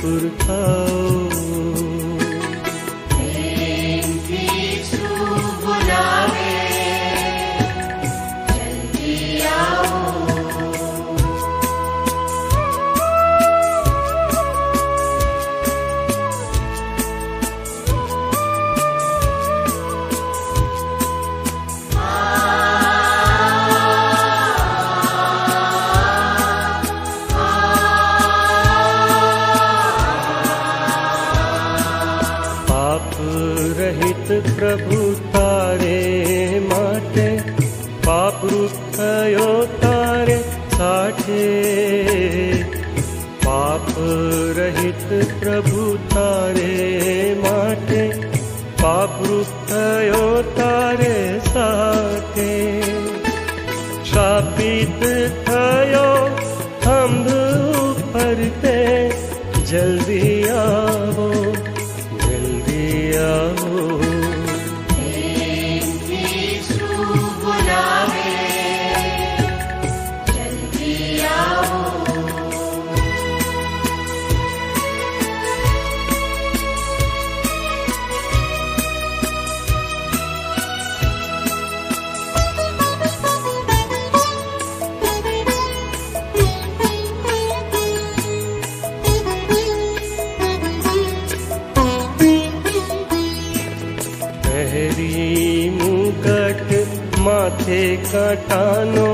पुरखाओ। प्रेम यीशु बुलावे, जल्दी आओ। प्रभु तारे माटे पाप रुथयो तारे साठे। पाप रहित प्रभु तारे माटे पाप रुथयो तारे साठे। शापित थयो खंभ पर ते, जल्दी आओ जल्दी आओ। माथे काटानो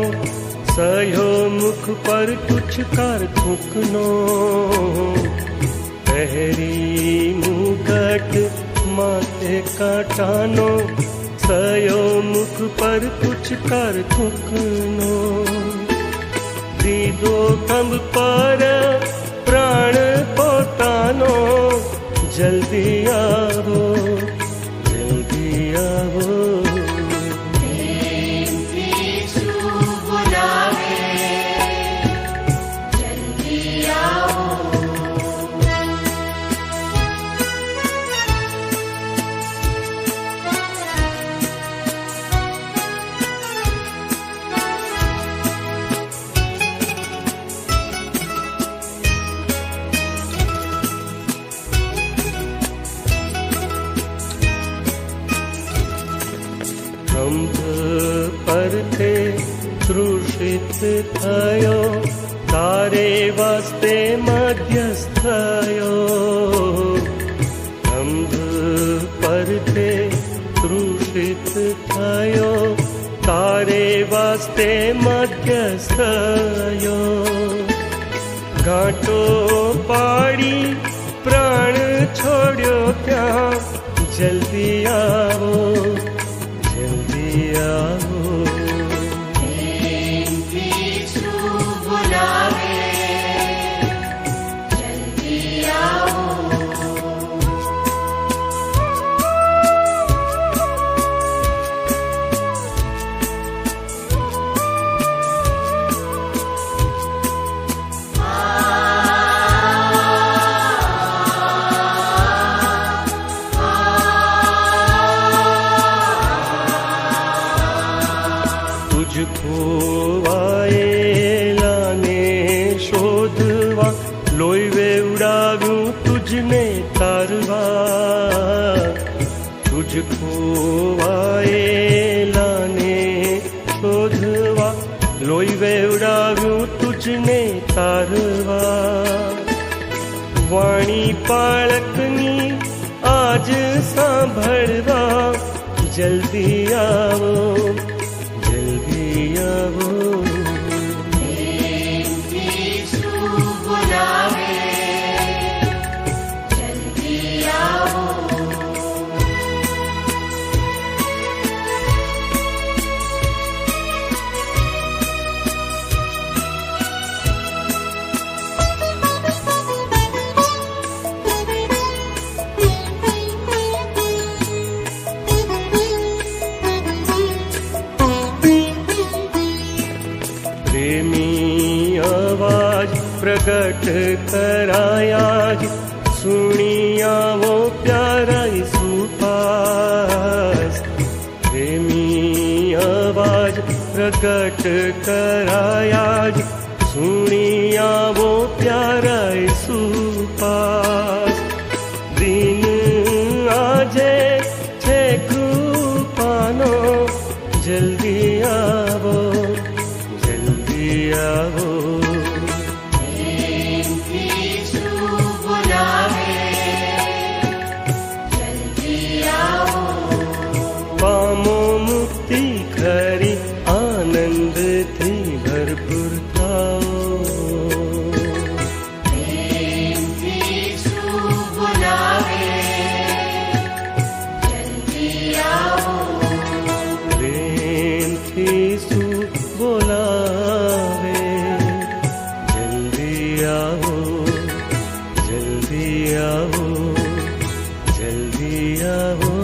सयो मुख पर कुछ कर थूकनो। पहरी मुकट माथे काटानो सयो मुख पर कुछ कर थूकनो। दीदो खंभ पर प्राण पोतानो, जल्दी आओ जल्दी आओ। खंभ पर थे क्रूसित थयो तारे वास्ते मध्यस्थयो। खंभ पर थे क्रूसित थयो तारे वास्ते मध्यस्थयो। घाटो पाड़ी प्राण छोड़ो क्या, जल्दी आओ जल्दी आओ। प्रेम यीशु बुलावे, जल्दी आओ। खोवाएला ने शोधवा, लोई वेवडाव्यू तुझने तारवा। तुझ खोवाएला ने शोधवा, लोई वेवडाव्यू तुझने तारवा। वाणी पाळकनी आज सांभळवा, जल्दी आओ जल्दी आओ। प्रेम यीशु बुलावे, जल्दी आओ। प्रगट करायाज सुनिया वो प्यारा सुपास। प्रेमी आवाज प्रगट करायाज सुनिया वो प्यारा यीशु पास। दिन आजे छे कृपानो, जल्दी आवो, जल्दी आवो। यीशु बुलावे, जल्दी आओ। पामो मुक्ति खरी, आनंद थी भरपूर थाओ। यीशु बुलावे, जल्दी आओ। प्रेम थी यीशु बोलावे, जल्दी आओ, जल्दी आओ, जल्दी आओ।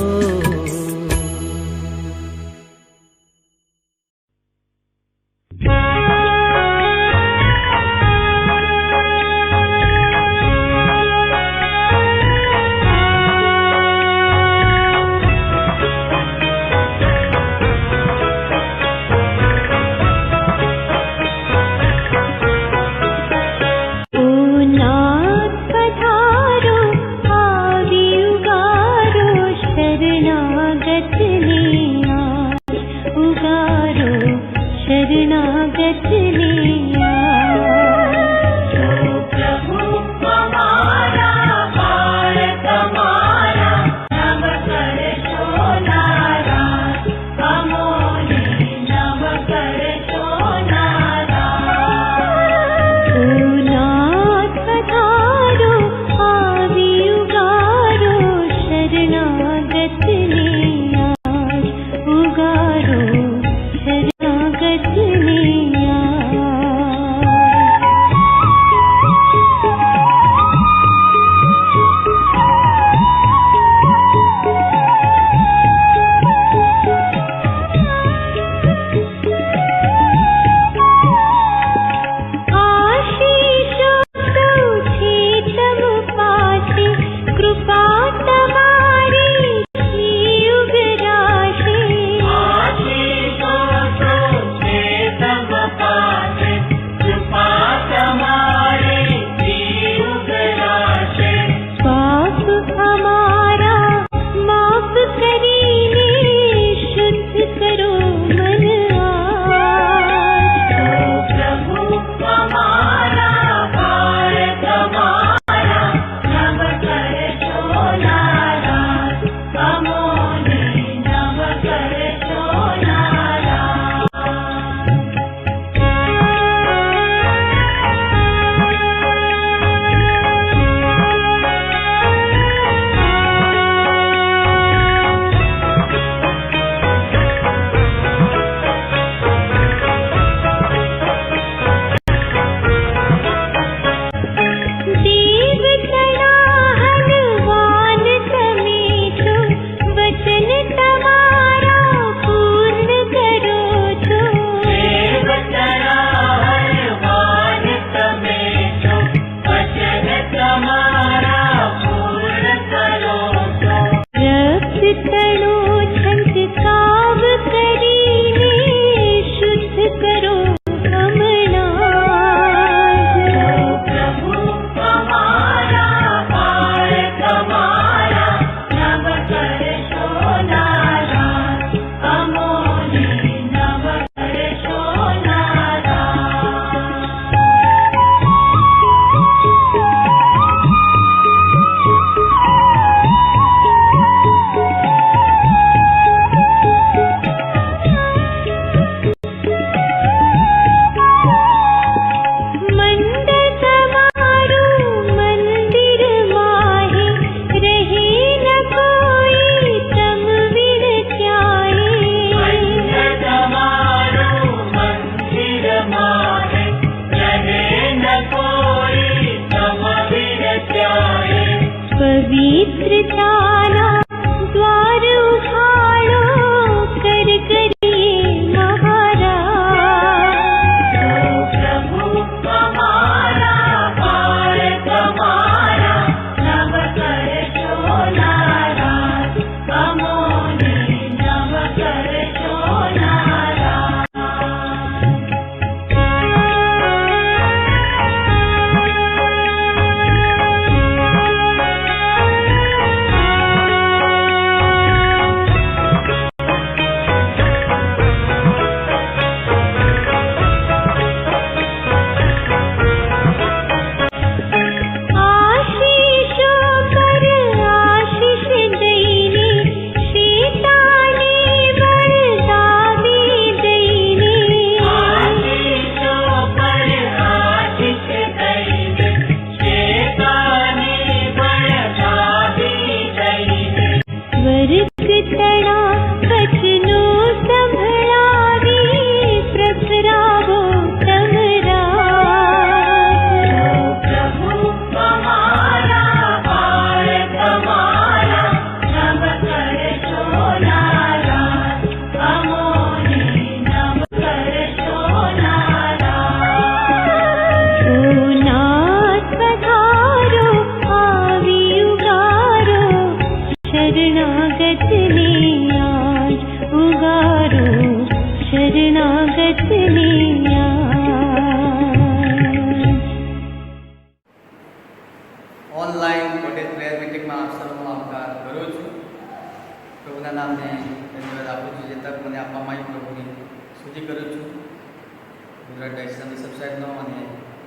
સંત સબ સાહેબનો અને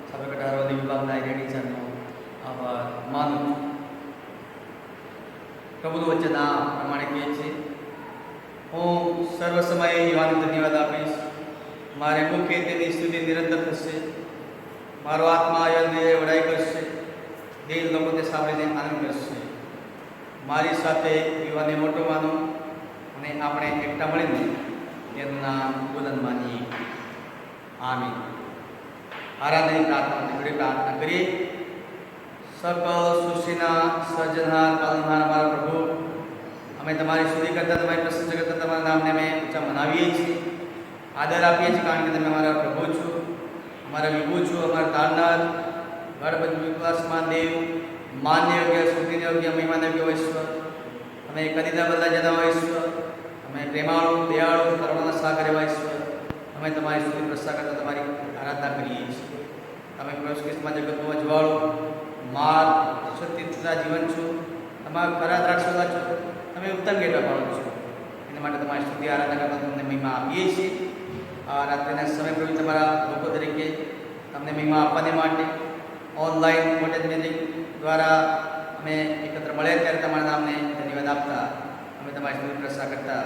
સાબરકાંઠા અરવલ્લી વિભાગના એરિયા ટીચરનો આભાર માનું છું. પ્રભુનું વચન આ પ્રમાણે કહે છે, હું સર્વ સમયે યુવાને ધન્યવાદ આપીશ. મારે મુખે તેની સ્તુતિ નિરંતર થશે. મારો આત્મા યહોવાને વડાઈ કરશે. દિલ લોકો તે સાંભળીને આનંદ કરશે. મારી સાથે યુવાને મોટો માનો અને આપણે એકઠા મળીને તેનું નામ બુલંદ માનીએ. આમીન. આરાધનાની પ્રાર્થના જોડે પ્રાર્થના કરીએ. સકલ સૃષ્ટિના સર્જનહાર પાલનહાર અમારા પ્રભુ, અમે તમારી સ્તુતિ કરતા, તમારી પ્રશંસા કરતા તમારા નામને અમે ઊંચા મનાવીએ છીએ, આદર આપીએ છીએ, કારણ કે તમે અમારા પ્રભુ છો, અમારા વિભુ છો, અમારા તારનાર, ગણપતિ વિકાસમાન દેવ, માન્ય યોગ્ય, સ્તુતિ યોગ્ય, મહિમાન યોગ્ય ઈશ્વર, અમે કદીના બદલા જતા હોય ઈશ્વર, અમે પ્રેમાળુ, દયાળુ, કરુણાના સાગર એવા ઈશ્વર, અમે તમારી સ્તુતિ પ્રશંસા કરતા તમારી આરાધના કરીએ છીએ. તમે પ્રભુ ખ્રિસ્તમાં જગતમાં જવાળો માર્ગ, સત્ય તથા જીવન છો, તમારા ખરા દ્રાક્ષોલા છો, તમે ઉત્તમ ગેટવા પાડો છો. એના માટે તમારી સ્તુતિ આરાધના કરતા તમને મહિમા આપીએ છીએ. આ રાત્રિના સમય પ્રભુ તમારા લોકો તરીકે તમને મહિમા આપવાને માટે ઓનલાઈન મોટેજ મીટિંગ દ્વારા અમે એકત્ર મળ્યા ત્યારે તમારા નામને ધન્યવાદ આપતા, અમે તમારી સ્તુતિ પ્રશંસા કરતા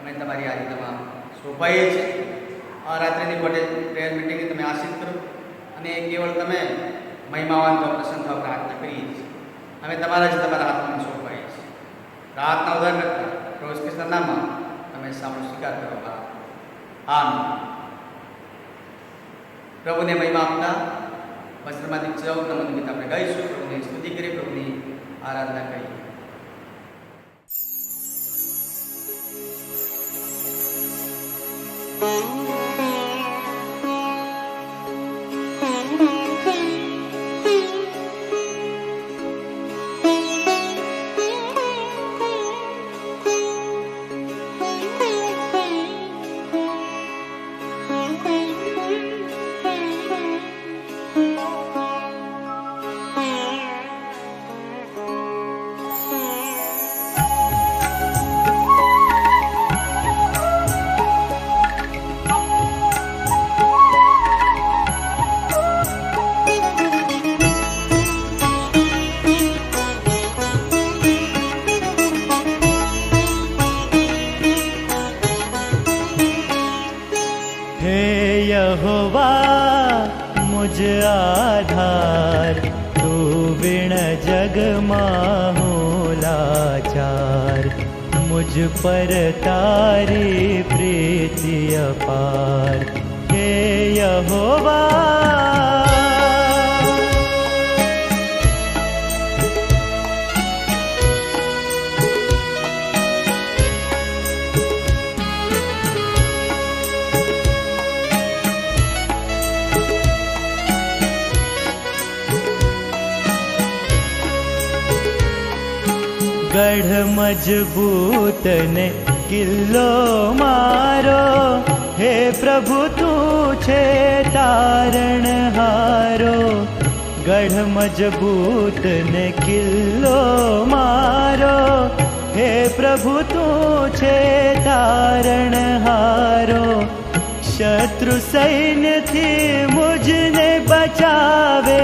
અમે તમારી આરાધનામાં શોભાઈએ છીએ. આ રાત્રિની મોટેજ પ્રેયર મિટિંગને તમે આશીષ કરો અને કેવળ તમે મહિમાવાન તો પ્રસન્ન થવા પ્રાર્થના કરીએ છીએ. અમે તમારા જ તમારા હાથમાં સોંપાઈએ છીએ. પ્રાર્થના ઉધાર કરતા પ્રભુ કૃષ્ણના નામમાં તમે સાંભળો સ્વીકાર કરો. આમીન. પ્રભુને મહિમા આપતા વસ્ત્રમાંથી 14 નંબરનું ગીત આપણે ગાઈશું. પ્રભુની સ્તુતિ કરી, પ્રભુની આરાધના કરીએ. मुझ आधार तू बिन जग माहू लाचार, मुझ पर तारी प्रीति अपार. हे यहोवा गढ़ मजबूत ने किल्लो मारो, हे प्रभु तू छे तारण हारो. गढ़ मजबूत ने किल्लो मारो, हे प्रभु तू छे तारण हारो. शत्रु सैन्य थी मुझने बचावे,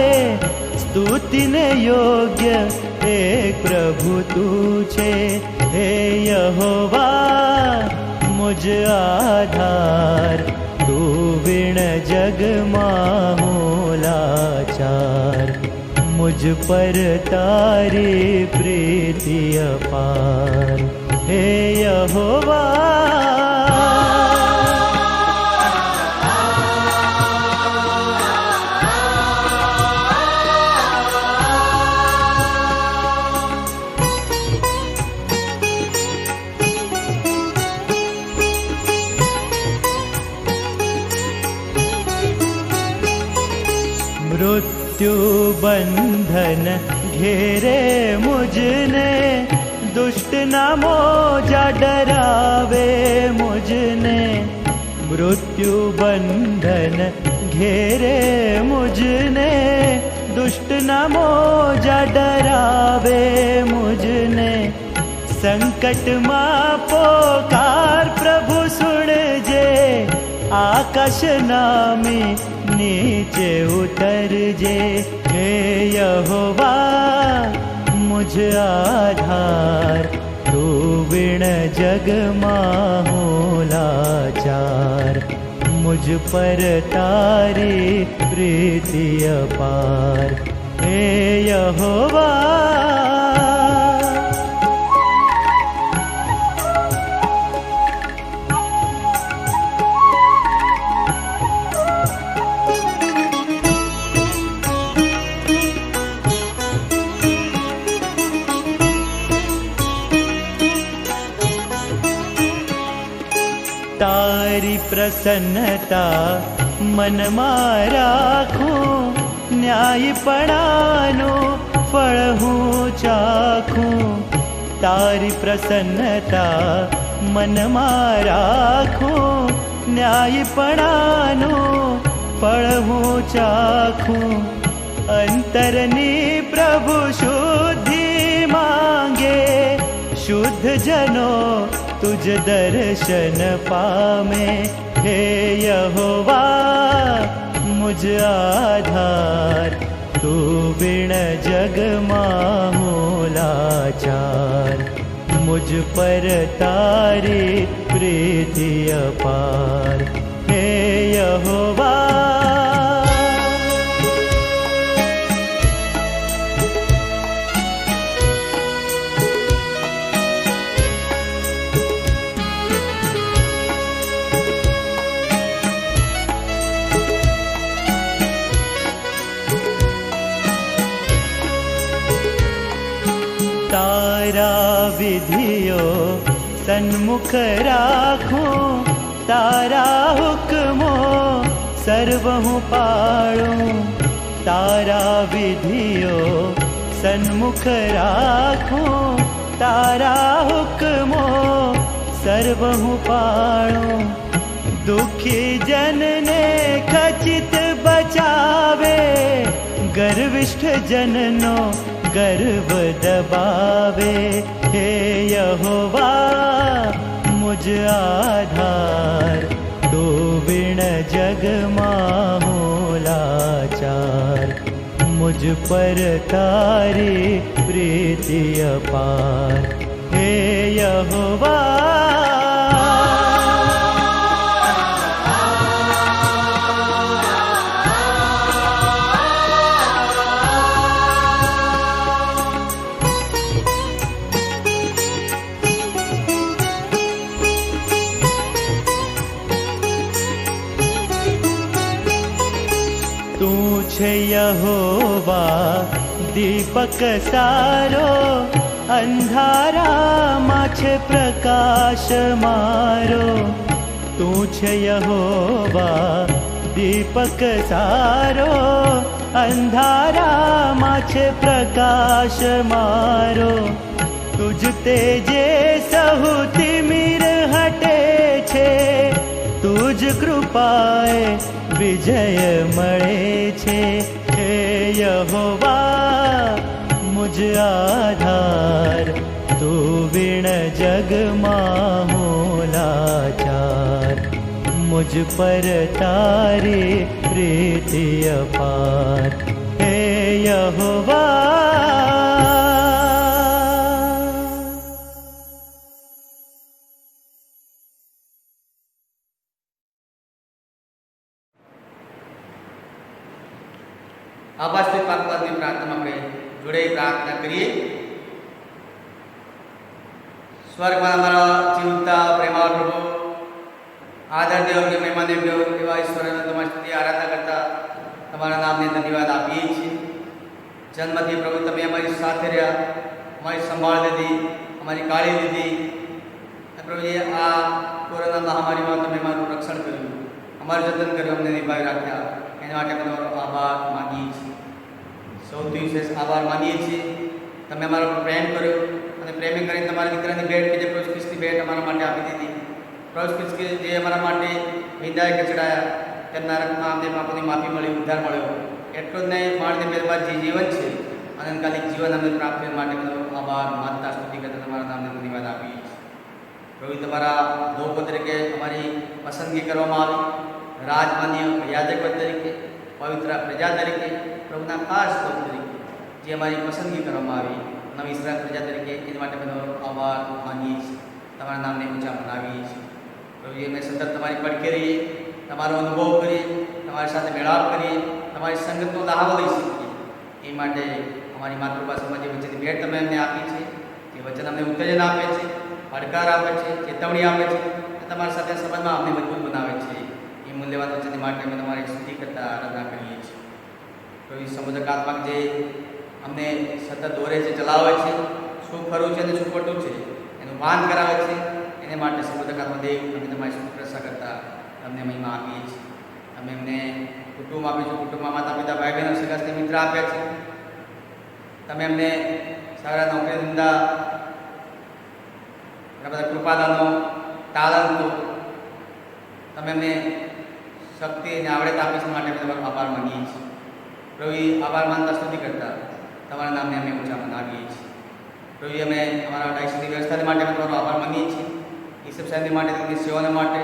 स्तुति ने योग्य एक प्रभु तू छे. हे यहोवा मुझ आधार तू बिन जग माहू लाचार, मुझ पर तारी प्रीति अपार. हे यहोवा मृत्यु बंधन घेरे मुझने, दुष्ट ना मोजा डरावे मुझने. मृत्यु बंधन घेरे मुझने, दुष्ट ना मोजा डरावे मुझने. संकट मां पोकार प्रभु सुन जे, आकाश नामी नीचे उतर जे। हे यहोवा मुझ आधार, तू बिन जग माहू लाचार। मुझ पर तारी प्रीति अपार, हे यहोवा। तारी प्रसन्नता मन में राखूं, न्यायपणानो फल हूँ चाखूं। तारी प्रसन्नता मन में राखूं, न्यायपणानो फल हूँ चाखूं। अंतरनी प्रभु शुद्धि मांगे, शुद्ध जनो तुझ दर्शन पामे। हे यहोवा मुझ आधार, तू बिन जग माहू लाचार। मुझ पर तारी प्रीति अपार, हे यहोवा। तारा विधियो सन्मुख राखूं, तारा हुक्मो सर्वहु पाळूं। तारा विधियो सन्मुख राखूं, तारा हुक्मो सर्वहु पाळूं। दुखी जन ने खचित बचावे, गर्विष्ठ जननो गर्व दबावे। हे यहोवा मुझ आधार, तू बिन जग माहू लाचार। मुझ पर तारी प्रीति अपार, हे यहोवा। यहोवा दीपक सारो, अंधारा माछे प्रकाश मारो। तू छे यहोवा दीपक सारो, अंधारा माछे प्रकाश मारो। तुझ तेजे सहु तिमिर हटे छे, तुझ कृपाए विजय मळे छे। हे यहोवा मुझ आधार, तू बिन जग माहू लाचार। मुझ पर तारी प्रीति अपार, हे यहोवा। આભાસ્તિક પાકવાદની પ્રાર્થના આપણે જોડે પ્રાર્થના કરીએ। સ્વર્ગમાં અમારા જીવતા પ્રેમાળ પ્રભુ, આદર યોગ્ય મહેમાન એવા ઈશ્વરને તમારી સ્તુતિ આરાધના કરતા તમારા નામને ધન્યવાદ આપીએ છીએ। જન્મથી પ્રભુ તમે અમારી સાથે રહ્યા, અમારી સંભાળ લીધી, અમારી કાળજી લીધી। પ્રભુજી આ કોરોના મહામારીમાં તમે અમારું રક્ષણ કર્યું, અમારું જતન કર્યું, અમને નિભાવી રાખ્યા। એના માટે અમે તમારો આભાર માગીએ છીએ। સૌથી વિશેષ આભાર માનીએ છીએ તમે અમારા પર પ્રેમ કર્યો અને પ્રેમે કરીને તમારા દીકરાની ભેટ કે જે પ્રભુ ખ્રિસ્તની ભેટ અમારા માટે આપી દીધી। પ્રભુ ખ્રિસ્ત કે જે અમારા માટે વિદાય કે ચડાયા, તેમના રક્તમાં અમને પાપોની માફી મળી, ઉદ્ધાર મળ્યો। એટલું જ નહીં, માણસની મહેરબાન જે જીવન છે, અનંતકાલિક જીવન અમને પ્રાપ્ત કરવા માટે આભાર માનતા સ્તુતિ કરતા તમારા નામને ધન્યવાદ આપીએ છીએ। પ્રભુ તમારા ધોકો તરીકે અમારી પસંદગી કરવામાં આવી, રાજમાન્ય યાજક તરીકે પવિત્ર પ્રજા તરીકે પ્રભુના ખાસ લોક તરીકે જે અમારી પસંદગી કરવામાં આવી નવી ઇઝરાયલ પ્રજા તરીકે એની માટે બધો આભાર માનીએ છીએ. તમારા નામને ઊંચા બનાવીએ છીએ. પ્રભુજી અમે સતત તમારી પડખે રહીએ, તમારો અનુભવ કરીએ, તમારી સાથે મેળાપ કરીએ, તમારી સંગતનો લહાવો લઈ શકીએ. એ માટે અમારી માતૃભાષામાં જે વચનની ભેટ તમે અમને આપી છે, જે વચન અમને ઉત્તેજન આપે છે, પડકાર આપે છે, ચેતવણી આપે છે, તમારી સાથે સંબંધમાં અમને મજબૂત બનાવે છે. એ મૂલ્યવાન વચન માટે અમે તમારી સ્તુતિ કરતા આરાધના કરીએ છીએ. પ્રભુ સમુદ્રકાત્મક જે અમને સતત દોરે છે, ચલાવે છે, શું ખરું છે અને શું ખોટું છે એનું ભાન કરાવે છે, એને માટે સમુદ્રકાત્મક દેવ અમે તમારી શુશ્રૂષા કરતા તમને મહિમા આપીએ છીએ. અમે એમને કુટુંબ આપ્યું છે, કુટુંબમાં માતા પિતા ભાઈ બહેનો સગા મિત્ર આપ્યા છે. તમે એમને સારા નોકરી ધંધા, ઘણા બધા કૃપાદાનો, તાલંતો, તમે એમને શક્તિ અને આવડત આપી છે માટે અમે તમારો આભાર માનીએ છીએ. પ્રભુ આભાર માનતા સ્તુતિ કરતા તમારા નામને અમે ઊંચા બનાવીએ છીએ. પ્રભુ અમે અમારા ડાયસીની વ્યવસ્થા માટે અમે તમારો આભાર માનીએ છીએ. ઈસબ સાહેબની માટે, તેમની સેવાના માટે,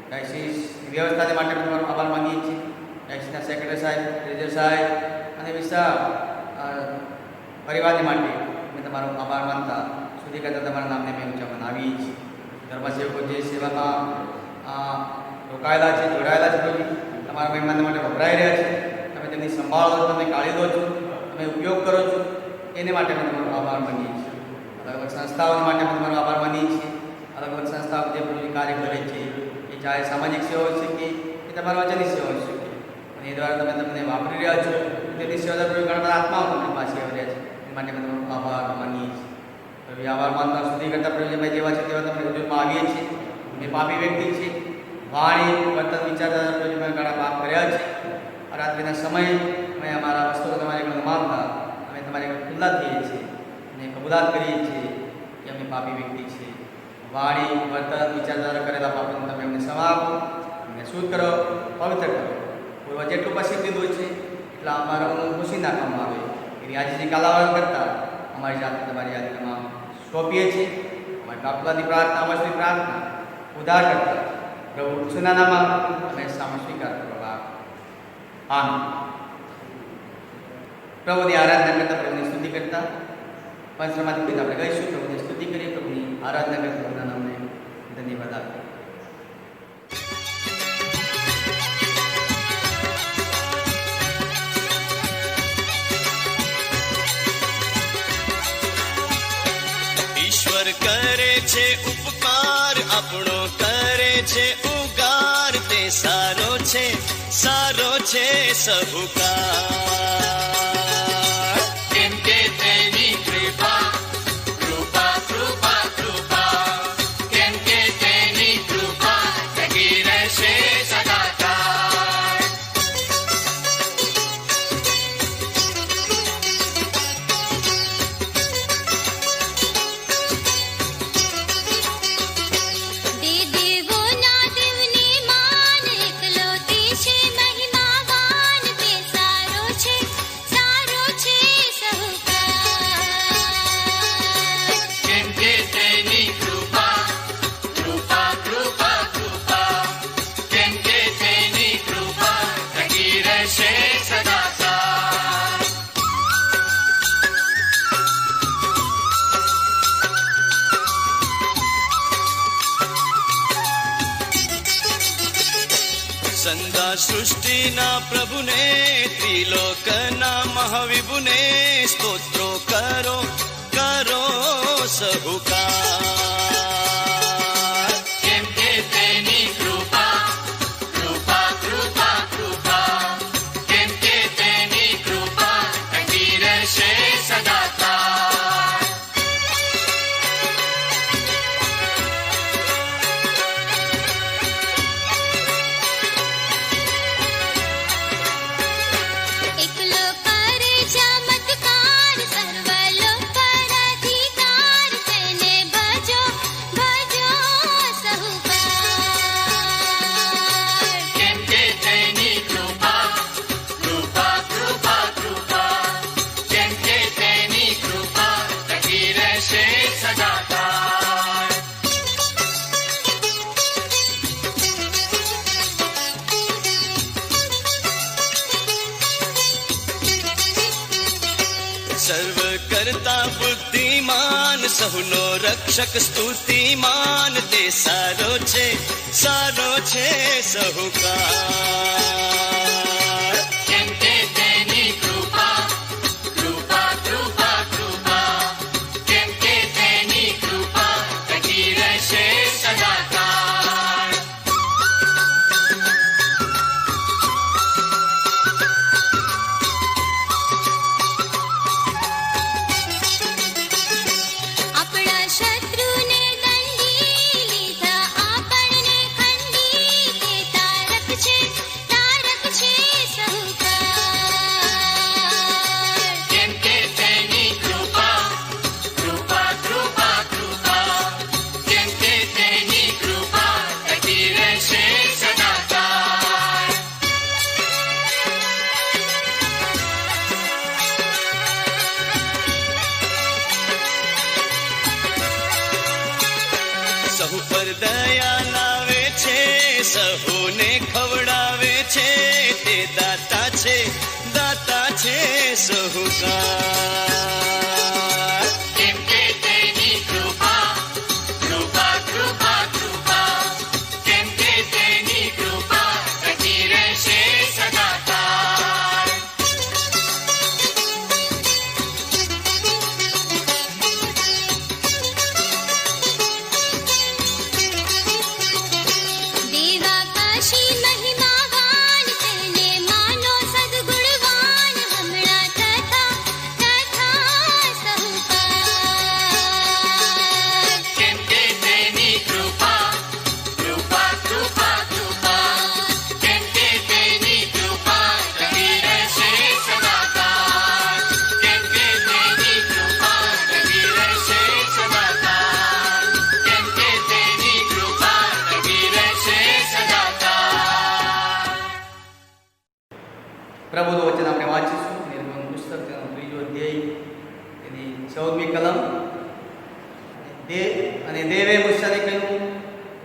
ડાયસીસની વ્યવસ્થા માટે અમે તમારો આભાર માનીએ છીએ. ડાયસીના સેક્રેટરી સાહેબ, ટ્રેઝર સાહેબ અને વિશાળ પરિવારની માટે અમે તમારો આભાર માનતા સુધી કરતાં તમારા નામને અમે ઊંચા બનાવીએ છીએ. ધર્મસેવકો જે સેવામાં રોકાયેલા છે, જોડાયેલા છે, પ્રભુ તમારા મહેમાન માટે વપરાઈ રહ્યા છે, તમે તેમની સંભાળો છો, તમે કાઢી દો છો, તમે ઉપયોગ કરો છો, એને માટે અમે તમારો આભાર માનીએ છીએ. અલગ અલગ સંસ્થાઓ માટે અમે તમારો આભાર માનીએ છીએ. અલગ અલગ સંસ્થાઓ જે પ્રભુ કાર્ય કરે છે, એ ચાહે સામાજિક સેવા હોઈ શકે કે તમારા વચનની સેવા હોઈ શકે, અને એ દ્વારા તમે તમને વાપરી રહ્યા છો. તેની સેવા પ્રભુ ઘણા બધા આત્માઓ તમારી પાસે આવી રહ્યા છે, એ માટે અમે તમારો આભાર માનીએ છીએ. પ્રભુ આભાર માનતા સુધી કરતાં પ્રભુ અમે જેવા છે તેવા તમને હજુરમાં આવીએ છીએ. અમે પાપી વ્યક્તિ છે, વાણી વર્તન વિચારતા પ્રભુ અમે ઘણા પાપ કર્યા છે. રાત્રિના સમયે અમે અમારા વસ્તુઓ તમારી આગળ માગતા અમે તમારી આગળ ખુલ્લા થઈએ છીએ અને કબૂલાત કરીએ છીએ કે અમે પાપી વ્યક્તિ છીએ. વાણી વર્તન વિચાર દ્વારા કરેલા પાપોને તમે અમને ક્ષમા આપો, અમને શુદ્ધ કરો, પવિત્ર કરો. પૂર્વ જેટલું પસી દીધું છે એટલા અમારા ખુશી નાખવામાં આવે એવી આજે જે કાલાવરણ કરતા અમારી જાતને તમારી યાદીમાં સોંપીએ છીએ. અમારી કાપલાની પ્રાર્થના, અમસ્ની પ્રાર્થના ઉધાર કરતા પ્રભુ સુનાનામાં અમે સામે સ્વીકાર કરો. આમ પ્રભુની આરાધના કરતા, પ્રભુની સ્તુતિ કરતા પંચરમાંથી પિતા આપણે ગઈશું. પ્રભુની સ્તુતિ કરીએ, પ્રભુની આરાધના કરતા પ્રભુના નામને ધન્યવાદ આપીએ. ઈશ્વર કરે છે ઉપકાર, આપણો કરે છે ઉગાર, તે સારો છે, સારો છે સહુકાર. કેમ કે તેની કૃપા, કૃપા, કૃપા, કૃપા, કેમ કે તેની કૃપા ટકી રહેશે સદાકાળ. દે દેવોના દેવની માન, એકલોતી છે મહિમાવાન, તે સારો છે, સારો છે સહુકાર. કેમ કે તેની કૃપા, કૃપા, કૃપા, કૃપા, કેમ કે તેની કૃપા ટકી રહેશે સદાકાળ. સંદા સૃષ્ટિના પ્રભુને, ત્રિલોકના મહાવિભુને સ્તોત્રો કરો, કરો સહુકાર. કેમ કે તેની કૃપા, કૃપા, કૃપા, કૃપા, કેમ કે તેની કૃપા ટકી રહેશે સદાકાળ. એકલો કરે ચમત્કાર, સર્વલોક પર અધિકાર, તેને ભજો સહુનો રક્ષક સ્તુતિમાન તે સારો છે સહુકાર. કેમ કે તેની કૃપા કૃપા કૃપા કૃપા કેમ કે તેની કૃપા ટકી રહેશે સદાકાળ. આપણા શત્રુને દંડી લીધા આપણને ખંડી તે તારક છે સહુકાર. કેમ કે તેની કૃપા કૃપા કૃપા કૃપા કેમ કે તેની કૃપા ટકી રહેશે સદાકાળ. સહુ પર દયા લાવે છે સહુને ખવડાવે છે તે દાતા છે સહુકાર. કેમ કે તેની કૃપા કૃપા કૃપા કૃપા કેમ કે તેની કૃપા ટકી રહેશે સદાકાળ. દેવાકાશી મહિમાવાન તેને માનો સદગુણવાન હમણાં તથા સહુકાર. કેમ કે તેની કૃપા કૃપા કૃપા કૃપા કેમ કે તેની કૃપા ટકી રહેશે સદાકાળ. કેમ કે તેની કૃપા ટકી રહેશે સદાકાળ. કેમ કે તેની કૃપા ટકી રહેશે સદાકાળ. પ્રભુનું વચન આપણે વાંચીશું. નિર્ગમન પુસ્તક તેનો 3જો અધ્યાય તેની 14મી કલમ. અને દેવે મૂસાને કહ્યું,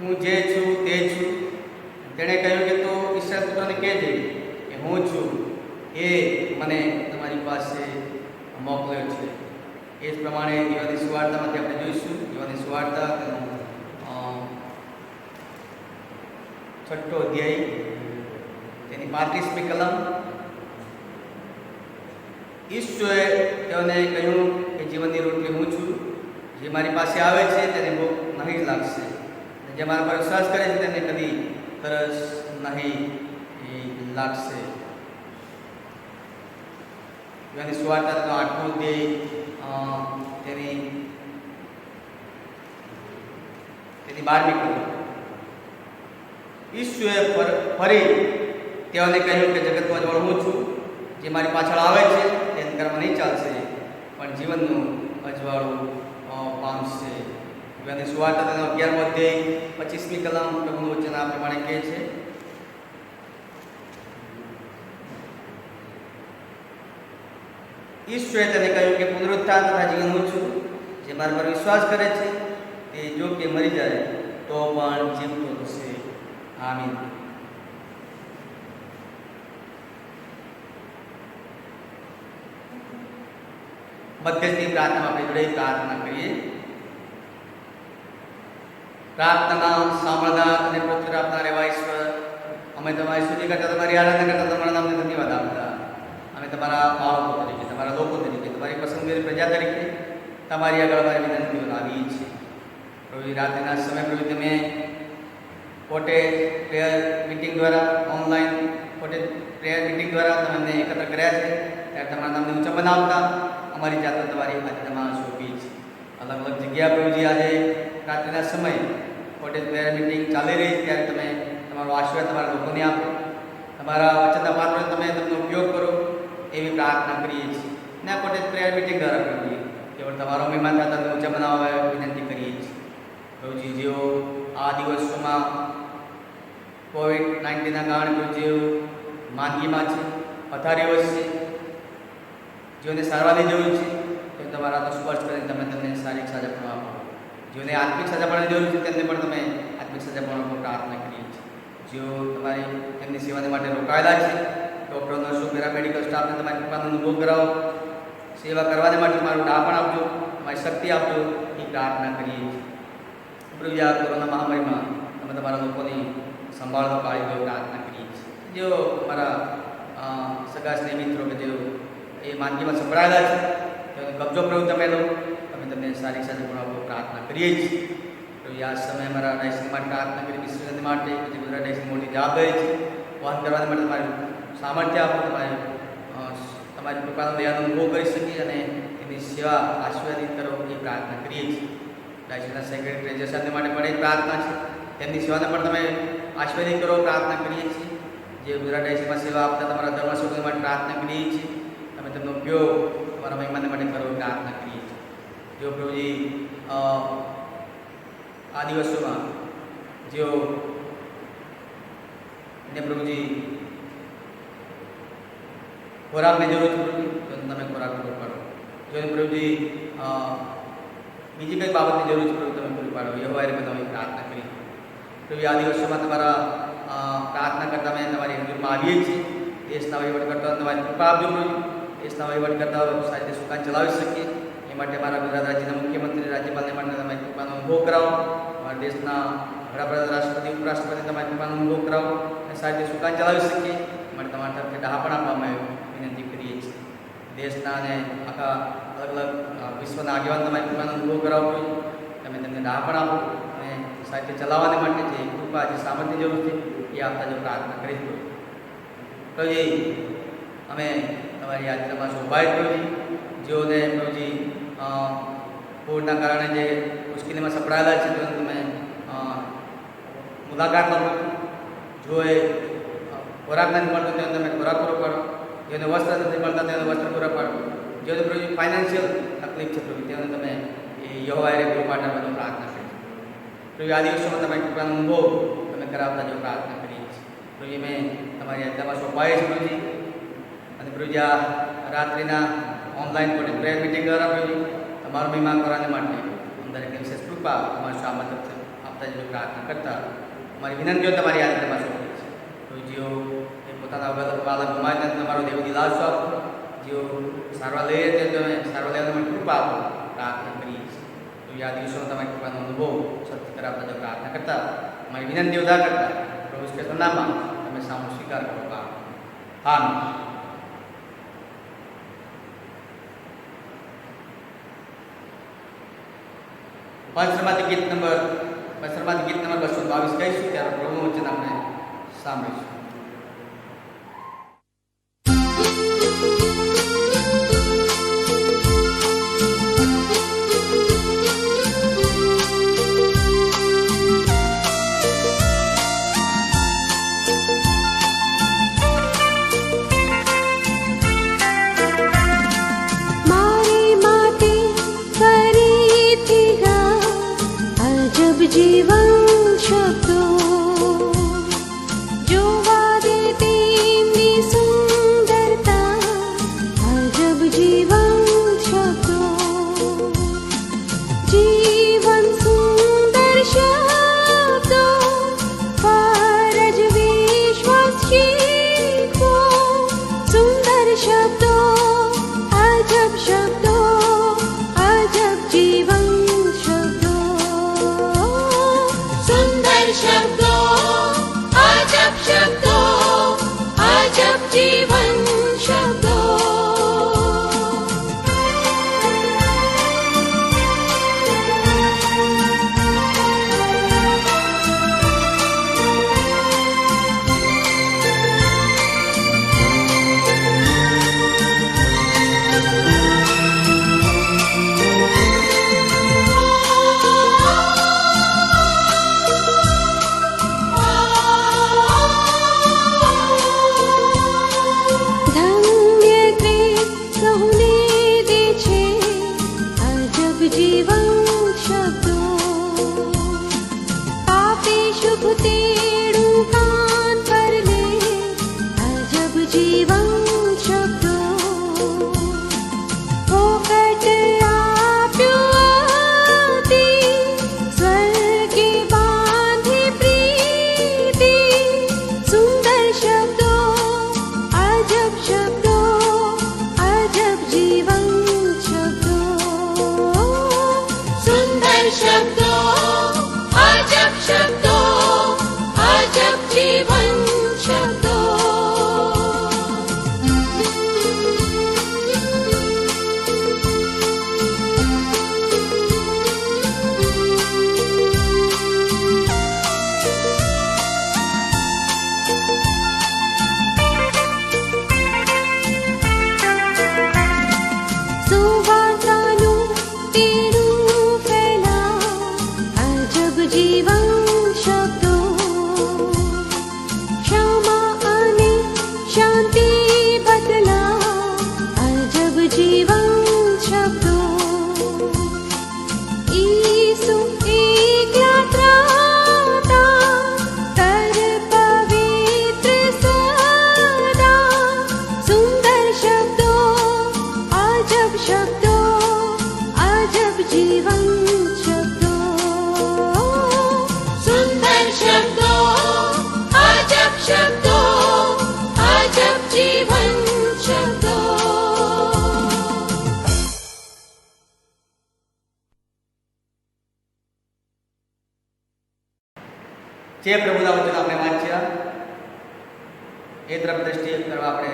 હું જે છું તે છું. તેણે કહ્યું કે તો ઈશ્વર પુત્રને કહેજે કે હું છું એ મને તમારી પાસે મોકલ્યો છે. એ જ પ્રમાણે યુહાનની સુવાર્તામાંથી આપણે જોઈશું. યુહાનની સુવાર્તા તેનો 6ઠ્ઠો અધ્યાય તેની 35મી કલમ. ઈશ્વરે તેઓને કહ્યું કે જીવનની રોટલી હું છું. જે મારી પાસે આવે છે તેને ભૂખ નહીં લાગશે. જે મારા પર વિશ્વાસ કરે છે તેને કદી તરસ નહીં લાગશે. યુહાનની સુવાર્તા તેનો 8મો અધ્યાય તેની 12મી કલમ. ઈશ્વરે ફરી તેઓને કહ્યું કે જગતમાં જોડ હું છું. જે મારી પાછળ આવે છે તે અંધકારમાં નહીં ચાલશે પણ જીવનનું અજવાળું પામશે. યુહાનની સુવાર્તા તેનો 11મો અધ્યાય 25મી કલમ પ્રભુનું વચન આ પ્રમાણે કહે છે, ઈશ્વરે તેને કહ્યું કે પુનરુત્થાન તથા જીવન હું છું. જે મારા પર વિશ્વાસ કરે છે તે જો કે મરી જાય તો પણ જીવતો થશે. આમીન. મધ્યસ્થી પ્રાર્થનામાં આપણે જોડે પ્રાર્થના કરીએ. પ્રાર્થના સાંભળનાર અને પ્રત્યુત્તર આપનાર એવા ઈશ્વર, અમે તમારી સ્તુતિ કરતા, તમારી આરાધના કરતા, તમારા નામને ધન્યવાદ આપતા. અમે તમારા બાળકો તરીકે, તમારા લોકો તરીકે, તમારી પસંદગીની પ્રજા તરીકે તમારી આગળ અમારી વિનંતીઓ લાવી છે. પ્રભુ, રાત્રિના સમય પ્રભુ તમે પોતે પ્રેયર મિટિંગ દ્વારા, ઓનલાઈન પોતે પ્રેયર મિટિંગ દ્વારા તમે અમને એકત્ર કર્યા છે. ત્યારે તમારા નામને ઊંચા બનાવતા અમારી જાતને તમારી આજ્ઞામાં સોંપી છે. અલગ અલગ જગ્યા પ્રભુજી આજે રાત્રિના સમય પોતે પ્રેયર મિટિંગ ચાલી રહી છે ત્યારે તમે તમારો આશીર્વાદ તમારા લોકોને આપો. તમારા વચનના પાત્રને તમે તેમનો ઉપયોગ કરો એવી પ્રાર્થના કરીએ છીએ. ને આ પોતે પ્રેયર મિટિંગ દ્વારા પ્રભુજી કેવળ તમારો મહેમાન તમને ઊંચા બનાવવા વિનંતી કરીએ છીએ. પ્રભુજી જેઓ આ દિવસોમાં કોવિડ-19ના કારણે જેઓ માંદગીમાં છે, પથારીઓ છે, જેઓને સારવારની જરૂર છે, તો તમારા તો સ્પર્શ કરીને તમે તેમને શારીરિક સાજાપણું આપો. જેઓને આત્મિક સાજાપણની જરૂર છે તેમને પણ તમે આત્મિક સાજાપણો પ્રાર્થના કરીએ છીએ. જેઓ તમારી તેમની સેવાને માટે રોકાયેલા છે, ડૉક્ટરો, નર્સો, પેરામેડિકલ સ્ટાફને તમારી કૃપાનો અનુભવ કરાવો. સેવા કરવાને માટે તમારું ડાપણ આપજો, તમારી શક્તિ આપજો. એ પ્રાર્થના કરીએ છીએ. પ્રભુ આ કોરોના મહામારીમાં તમે તમારા લોકોની સંભાળનો કાઢી લો પ્રાર્થના કરીએ છીએ. જેઓ મારા સગા સ્નેહ મિત્રો કે જેઓ એ માંદગીમાં સંભળાયેલા છે તેનો કબજો પ્રભુ તમે લો. તમે તમને સારી સાથે પણ પ્રાર્થના કરીએ છીએ. પ્રભુ આ સમયે મારા ડાયસી માટે પ્રાર્થના કરી વિશ્વની માટે જે ગુજરાત ડાયસી મોટી જવાબદારી છે વહન કરવા માટે તમારું સામર્થ્ય આપો. તમારી કૃપાનો દયાનો અનુભવ કરી શકીએ અને એની સેવા આશીર્વાદિત કરો એ પ્રાર્થના કરીએ છીએ. ડાયસીના સેક્રેટરી ટ્રેઝર સાથે માટે પણ એ પ્રાર્થના છે. તેમની સેવાને પણ તમે આશીર્વાદિત કરો પ્રાર્થના કરીએ છીએ. જે ગુજરાત ડાયસીમાં સેવા આપતા તમારા ધર્મસભ્યો માટે પ્રાર્થના કરીએ છીએ. તમે તેમનો ઉપયોગ તમારા મહિમાને માટે કરો પ્રાર્થના કરીએ છીએ. જો પ્રભુજી આ દિવસોમાં જેઓ એને પ્રભુજી ખોરાકની જરૂર છે પ્રભુજી તો તમે ખોરાક પૂરો પાડો. જો પ્રભુજી બીજી કંઈ બાબતની જરૂર છે પ્રભુ તમે પૂરી પાડો. એ હોય તમે પ્રાર્થના કરી. પ્રભુ આ દિવસોમાં તમારા પ્રાર્થના કરતા અમે તમારી હજુરમાં આવીએ છીએ. દેશના વહીવટ કરતા તમારી કૃપા આપજો પ્રભુ. દેશના વહીવટ કરતા સારી રીતે સુકાન ચલાવી શકીએ એ માટે મારા ગુજરાત રાજ્યના મુખ્યમંત્રી રાજ્યપાલને માટે તમારી કૃપાનો અનુભવ કરાવો. અમારા દેશના વડાપ્રધાન રાષ્ટ્રપતિ ઉપરાષ્ટ્રપતિ તમારી કૃપાનો અનુભવ કરાવો અને સારી રીતે સુકાન ચલાવી શકીએ માટે તમારા તરફથી ડહાપણ આપવામાં વિનંતી કરીએ છીએ. દેશના અને આખા અલગ અલગ વિશ્વના આગેવાન તમારી કૃપાનો અનુભવ કરાવો. તમે તેમને ડહાપણ આપો અને સારી રીતે ચલાવવાને માટે જે કૃપા જે સામર્થ્ય જરૂર છે એ આપતા જો પ્રાર્થના કરી દો. તો એ અમે તમારી યાત્રામાં શોભાય પ્રભુજી જેઓને પ્રભુજી પૂરના કારણે જે મુશ્કેલીમાં સપડાયેલા છે તેઓ તમે મુલાકાત લો. જો એ ખોરાક નથી મળતો તેનો તમે ખોરાક પૂરો પાડો. જેને વસ્ત્ર નથી મળતા તેને વસ્ત્ર પૂરા પાડો. જેઓને પ્રભુજી ફાઇનાન્શિયલ તકલીફ છે પ્રભુ તેઓને તમે એ યહોવાએ પૂરો પાડવાનો પ્રાર્થના કરી. પ્રભુ આ દિવસોમાં તમે કૃપાનો અનુભવ તમે કરાવતા જો પ્રાર્થના કરીએ છીએ. પ્રભુ મેં તમારી યાત્રામાં શોભાય છે પ્રભુજી અને પ્રભુજી આ રાત્રિના ઓનલાઈન કોટી પ્રેયર મિટિંગ દ્વારા પ્રભુજી તમારો મહિમા કરવાને માટે અંદર એક વિશેષ કૃપા તમારું સામર્થ્ય આપતા જો પ્રાર્થના કરતા અમારી વિનંતીઓ તમારી યાત્રામાં શોભાય છે. પ્રભુજીઓ એ પોતાના બાળક ગુમાય તેને તમારો દેવ દિલાસો આપો. જેઓ સારવાર લઈએ તે તમે સારવાર લેવા માટે કૃપા આપો પ્રાર્થના કરીએ છીએ. તો આ દિવસોમાં તમારી કૃપાનો અનુભવ સત્ય કરાવતા જો પ્રાર્થના કરતા અમારી વિનંતી ઉદા કરતા પ્રભુ શ્રી નામમાં તમે સામો સ્વીકાર કરો. હા પંચરમાંથી ગીત નંબર 222 કહીશું ત્યારે પ્રભુનું વચન આપણે સાંભળીશું. जीवन शब्दो जोवा दे तेमनी सुंदरता अजब जीवन शब्दो जीवन सुंदर शब्दो परज विश्वास शीखो सुंदर शब्दो अजब शब्दो अजब जीवन जीवन शब्दो जीवन शब्दों જે પ્રભુના વચન આપણે વાંચ્યા એ તરફ દ્રષ્ટિ કરવા આપણે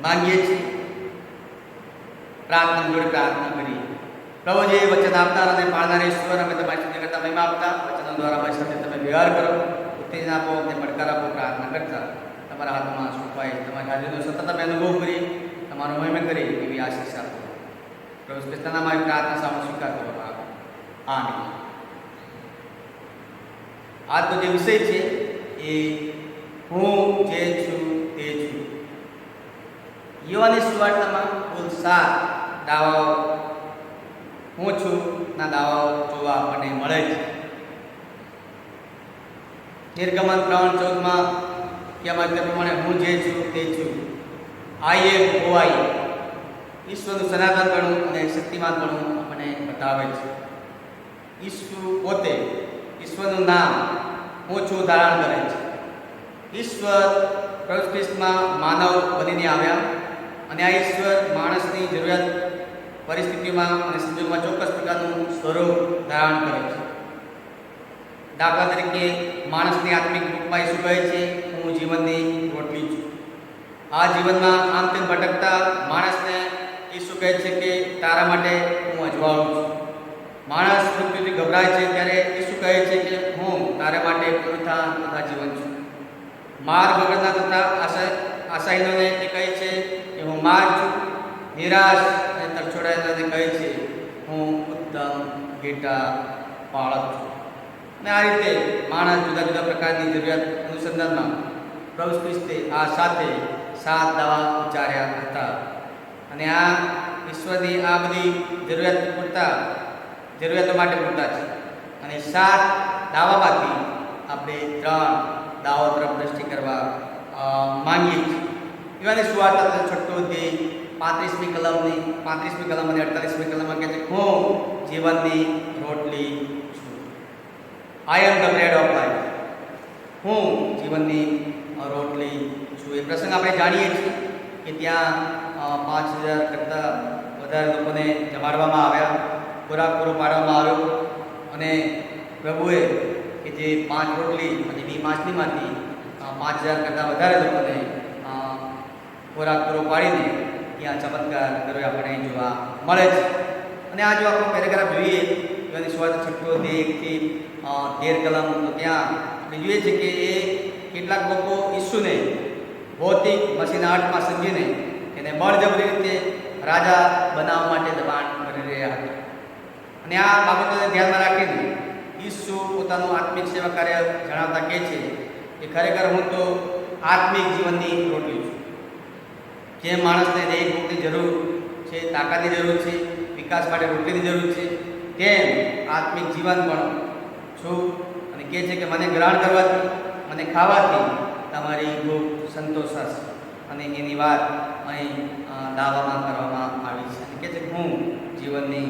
માંગીએ છીએ. પ્રાર્થના જોડે પ્રાર્થના કરીએ. પ્રભુ જે વચન આપનાર અને પાળનાર ઈશ્વર, અમે તમારી સ્તુતિ કરતા મહિમા આપતા વચનો દ્વારા અમારી સાથે તમે વ્યવહાર કરો, ઉત્તેજન આપો, અમને પડકાર આપો. પ્રાર્થના કરતા તમારા હાથમાં સોંપાય તમારી હાજરીનો સતત અમે અનુભવ કરી તમારો મહિમા કરી એવી આશીષ આપો. પ્રભુ કૃષ્ણના મારી પ્રાર્થના સામે સ્વીકાર કરવામાં આવે. આમીન. આજનો જે વિષય છે એ હું જે છું તે છું. યોહાનની સુવાર્તામાં કુલ 7 દાવાઓ હું છું ના દાવાઓ જોવા આપણને મળે છે. નિર્ગમન 3:14માં કહેવામાં તે પ્રમાણે હું જે છું તે છું. આઈ એમ હુ આઈ. ઈશ્વરનું સનાતનપણું અને શક્તિમાનપણું આપણને બતાવે છે. ઈશ્વર પોતે ઈશ્વરનું નામ હું છું ધારણ કરે છે. ઈશ્વર પ્રભુ ખ્રિસ્તમાં માનવ બનીને આવ્યા અને આ ઈશ્વર માણસની જરૂરિયાત પરિસ્થિતિમાં અને સંજોગોમાં ચોક્કસ પ્રકારનું સ્વરૂપ ધારણ કરે છે. દાખલા તરીકે માણસની આત્મિક રૂપમાં ઈસુ કહે છે હું જીવનની રોટલી છું. આ જીવનમાં આમ તેમ ભટકતા માણસને ઈસુ કહે છે કે તારા માટે હું અજવાળું છું. માણસ મૃત્યુથી ગભરાય છે ત્યારે ઈસુ કહે છે કે હું તારા માટે પુનરુત્થાન તથા જીવન છું. માર્ગ વગરના તથા આશાહીનોને એ કહે છે કે હું માર્ગ છું. નિરાશ અને તરછોડાયેલાને કહે છે હું ઉત્તમ ઘેટા પાળક છું. અને આ રીતે માણસ જુદા જુદા પ્રકારની જરૂરિયાત અનુસંધાનમાં પ્રભુ ખ્રિસ્તે આ સાથે 7 દાવા ઉચ્ચાર્યા હતા. અને આ ઈશ્વરની આ બધી જરૂરિયાતો માટે પૂરતા છે. અને 7 દાવામાંથી આપણે 3 દાવો તરફ દ્રષ્ટિ કરવા માંગીએ છીએ. યોહાનની સુવાર્તા 6 અધ્યાય 35મી કલમ અને 48મી કલમમાં કહે છે હું જીવનની રોટલી છું. I am the bread of life. હું જીવનની રોટલી છું. એ પ્રસંગ આપણે જાણીએ છીએ કે ત્યાં 5000 કરતાં વધારે લોકોને જમાડવામાં આવ્યા, ખોરાક પૂરો પાડવામાં આવ્યો. અને પ્રભુએ કે જે 5 રોટલી અને 2 માછલીમાંથી 5000 કરતાં વધારે લોકોને ખોરાક પૂરો પાડીને ત્યાં ચમત્કાર કર્યો આપણને જોવા મળે છે. અને આ જો આપણો પેરેગ્રાફ જોઈએ યોહાનની સુવાર્તા 6 અધ્યાય 1 થી 13 કલમ, તો ત્યાં આપણે જોઈએ છે કે એ કેટલાક લોકો ઈસુને ભૌતિક મસીનાટમાં સમજીને એને બળજબરી રીતે રાજા બનાવવા માટે દબાણ કરી રહ્યા હતા. અને આ બાબતોને ધ્યાનમાં રાખીને ઈસુ પોતાનું આત્મિક સેવા કાર્ય જણાવતા કહે છે કે ખરેખર હું તો આત્મિક જીવનની રોટલી છું. જેમ માણસને દૈહિક ભૂખની જરૂર છે, તાકાતની જરૂર છે, વિકાસ માટે રોટલીની જરૂર છે, તેમ આત્મિક જીવન પણ છું. અને કહે છે કે મને ગ્રહણ કરવાથી, મને ખાવાથી તમારી ભૂખ સંતોષાશે. અને એની વાત અહીં દાવામાં કરવામાં આવી છે. અને કહે છે કે હું જીવનની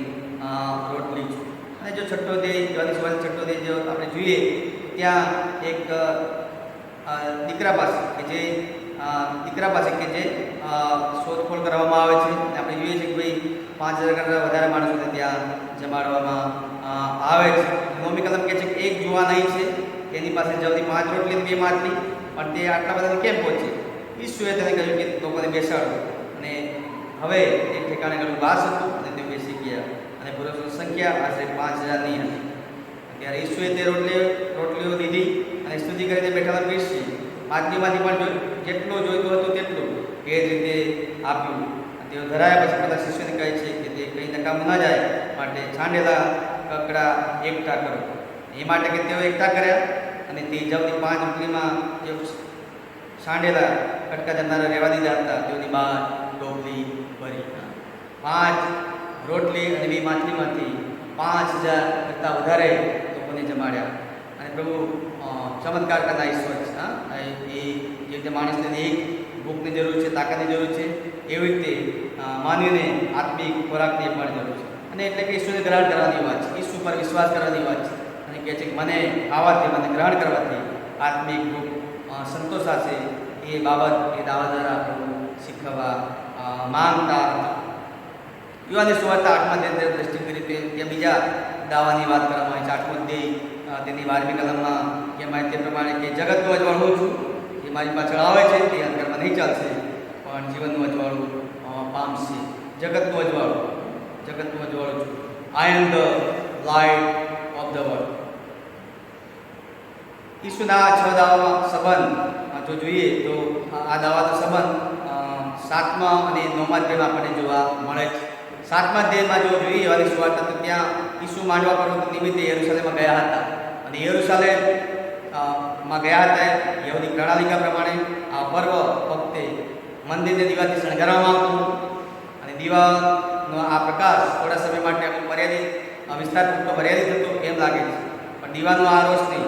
રોટલી છું. અને જો 6 અધ્યાય યોહાનની સુવાર્તા 6 અધ્યાય જો આપણે જોઈએ ત્યાં એક દીકરા પાસે કે જે શોધખોળ કરવામાં આવે છે. અને આપણે જોઈએ છીએ કે ભાઈ 5000 કરતાં વધારે માણસોને ત્યાં જમાડવામાં આવે છે. નવમી કલમ કહે છે કે એક જુવાન અહીં છે, એની પાસે જવની 5 રોટલી અને 2 માછલી, પણ તે આટલા બધાને કેમ પહોંચે? ઈસુએ તેને કહ્યું કે લોકોને બેસાડો. અને હવે એક ઠેકાણે ઘણું ઘાસ હતું અને તે બેસી ગયા. અને પુરુષોની સંખ્યા આશરે 5000ની હતી. ત્યારે ઈસુએ તે રોટલીઓ લીધી અને સ્તુતિ કરીને બેઠેલા પીરસી માછલીમાંથી પણ જેટલું જોઈતું હતું તેટલું એ જ રીતે આપ્યું. તેઓ ધરાયા પછી બધા શિષ્યોને કહે છે કે તે કંઈ નકામું ન જાય માટે છાંડેલા કકડા એકઠા કરો. એ માટે કે તેઓ એકઠા કર્યા અને તે જવની 5 રોટલીમાં જે છાંડેલા કટકા જમનારા રહેવા દીધા હતા તેઓની બહાર ટોપલી ભરી. 5 રોટલી અને 2 માછલીમાંથી 5000 કરતાં વધારે લોકોને જમાડ્યા. અને પ્રભુ ચમત્કાર કરતા ઈશ્વર છે. એ જે રીતે માણસને એક ભૂખની જરૂર છે, તાકાતની જરૂર છે, એવી રીતે માનવીને આત્મિક ખોરાકની પણ જરૂર છે. અને એટલે કે ઈશ્વરને ગ્રહણ કરવાની વાત છે, ઈશ્વર પર વિશ્વાસ કરવાની વાત છે. અને કહે છે કે મને ખાવાથી, મને ગ્રહણ કરવાથી આત્મિક ભૂખ સંતોષાશે. એ બાબત એ દાવા દ્વારા શીખવવા માંગતા હતા. યુવાની સુવાર્તા 8મા અધ્યાય દ્રષ્ટિ કરી ત્યાં બીજા દાવાની વાત કરવામાં આવે છે. 8મો અધ્યાય તેની 12મી કલમમાં કહેવાય તે પ્રમાણે કે જગતનું અજવાળું હું છું, એ મારી પાછળ આવે છે તે અંધકારમાં નહીં ચાલશે પણ જીવનનું અજવાળું પામશે. જગતનું અજવાળું છું. I am the light of the world. ઈસુના 6 દાવાના સંબંધ જો જોઈએ તો આ દાવાનો સંબંધ 7મા અને 9મા અધ્યાયમાં આપણને જોવા મળે છે. 7મા અધ્યાયમાં જો જોઈએ યુવાની સુવાર્તા તો ત્યાં ઈસુ માંડવા પર્વત નિમિત્તે યરુશલેમમાં ગયા હતા અને યરુશલેમમાં ગયા હતા. યહૂદી પ્રણાલિકા પ્રમાણે આ પર્વ વખતે મંદિરને દીવાથી શણગારવામાં આવતું અને દીવાનો આ પ્રકાશ થોડા સમય માટે અમુક મર્યાદિત વિસ્તાર પૂરતો મર્યાદિત હતો એમ લાગે છે, પણ દીવાનો આ રોશની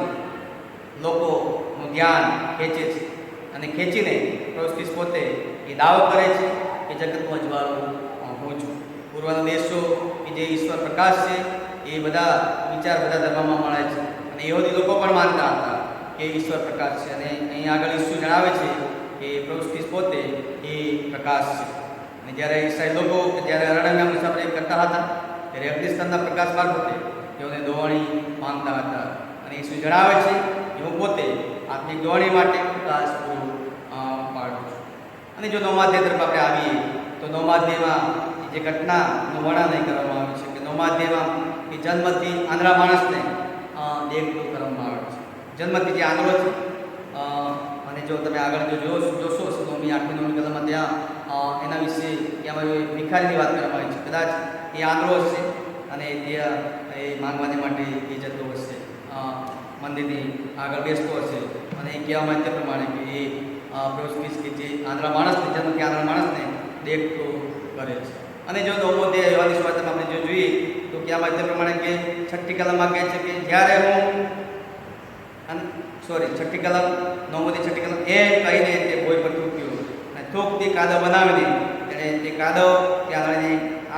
લોકોનું ધ્યાન ખેંચે છે અને ખેંચીને પ્રભુ પોતે એ દાવો કરે છે કે જગતનું અજવાળું હું છું. પૂર્વના દેશો કે જે ઈશ્વર પ્રકાશ છે એ બધા વિચાર બધા ધર્મમાં મળે છે અને યહૂદી લોકો પણ માનતા હતા કે ઈશ્વર પ્રકાશ છે. અને અહીં આગળ ઈસુ જણાવે છે કે પ્રભુ પોતે એ પ્રકાશ છે. અને જ્યારે ઈસાઈ લોકો જ્યારે અરણ્યમાં મુસાફરી કરતા હતા ત્યારે અગ્નિસ્તંભના પ્રકાશ મારફતે તેઓને દોવાણી માંગતા હતા અને ઈસુ જણાવે છે કે હું પોતે આત્મિક દોવાણી માટે પ્રકાશ પૂરું પાડું છું. અને જો 9મા અધ્યાય તરફ આપણે આવીએ તો 9મા અધ્યાયમાં જે ઘટનાનું વર્ણન કરવામાં આવ્યું છે કે 9મા અધ્યાયમાં કે જન્મથી આંધળા માણસને દેખતું કરવામાં આવે છે. જન્મથી જે આંધળો છે અને જો તમે આગળ જો જોશો 9મી 8મી 9મી કલમમાં ત્યાં એના વિશે ત્યાં ભિખારીની વાત કરવામાં આવી છે. કદાચ એ આંધળો હશે અને ત્યાં એ માંગવાને માટે એ જતો હશે, મંદિરની આગળ બેસતો હશે અને એ કહેવામાં તે પ્રમાણે કે એ પ્રોસ્પિસ કે જે આંધળા માણસને જન્મથી આંધળા માણસને દેખતો કરે છે. અને જો 9મો અધ્યાય યુવાની સુવાર્તામાં આપણે જો જોઈએ તો કહેવામાં તે પ્રમાણે કે 6ઠ્ઠી કલમમાં કહે છે કે જ્યારે હું 6ઠ્ઠી કલમ 9મોથી 6ઠ્ઠી કલમ એ કહીને તે ભોય પર થૂક્યો અને થૂકથી કાદવ બનાવીને તેણે તે કાદવ ત્યાં આગળ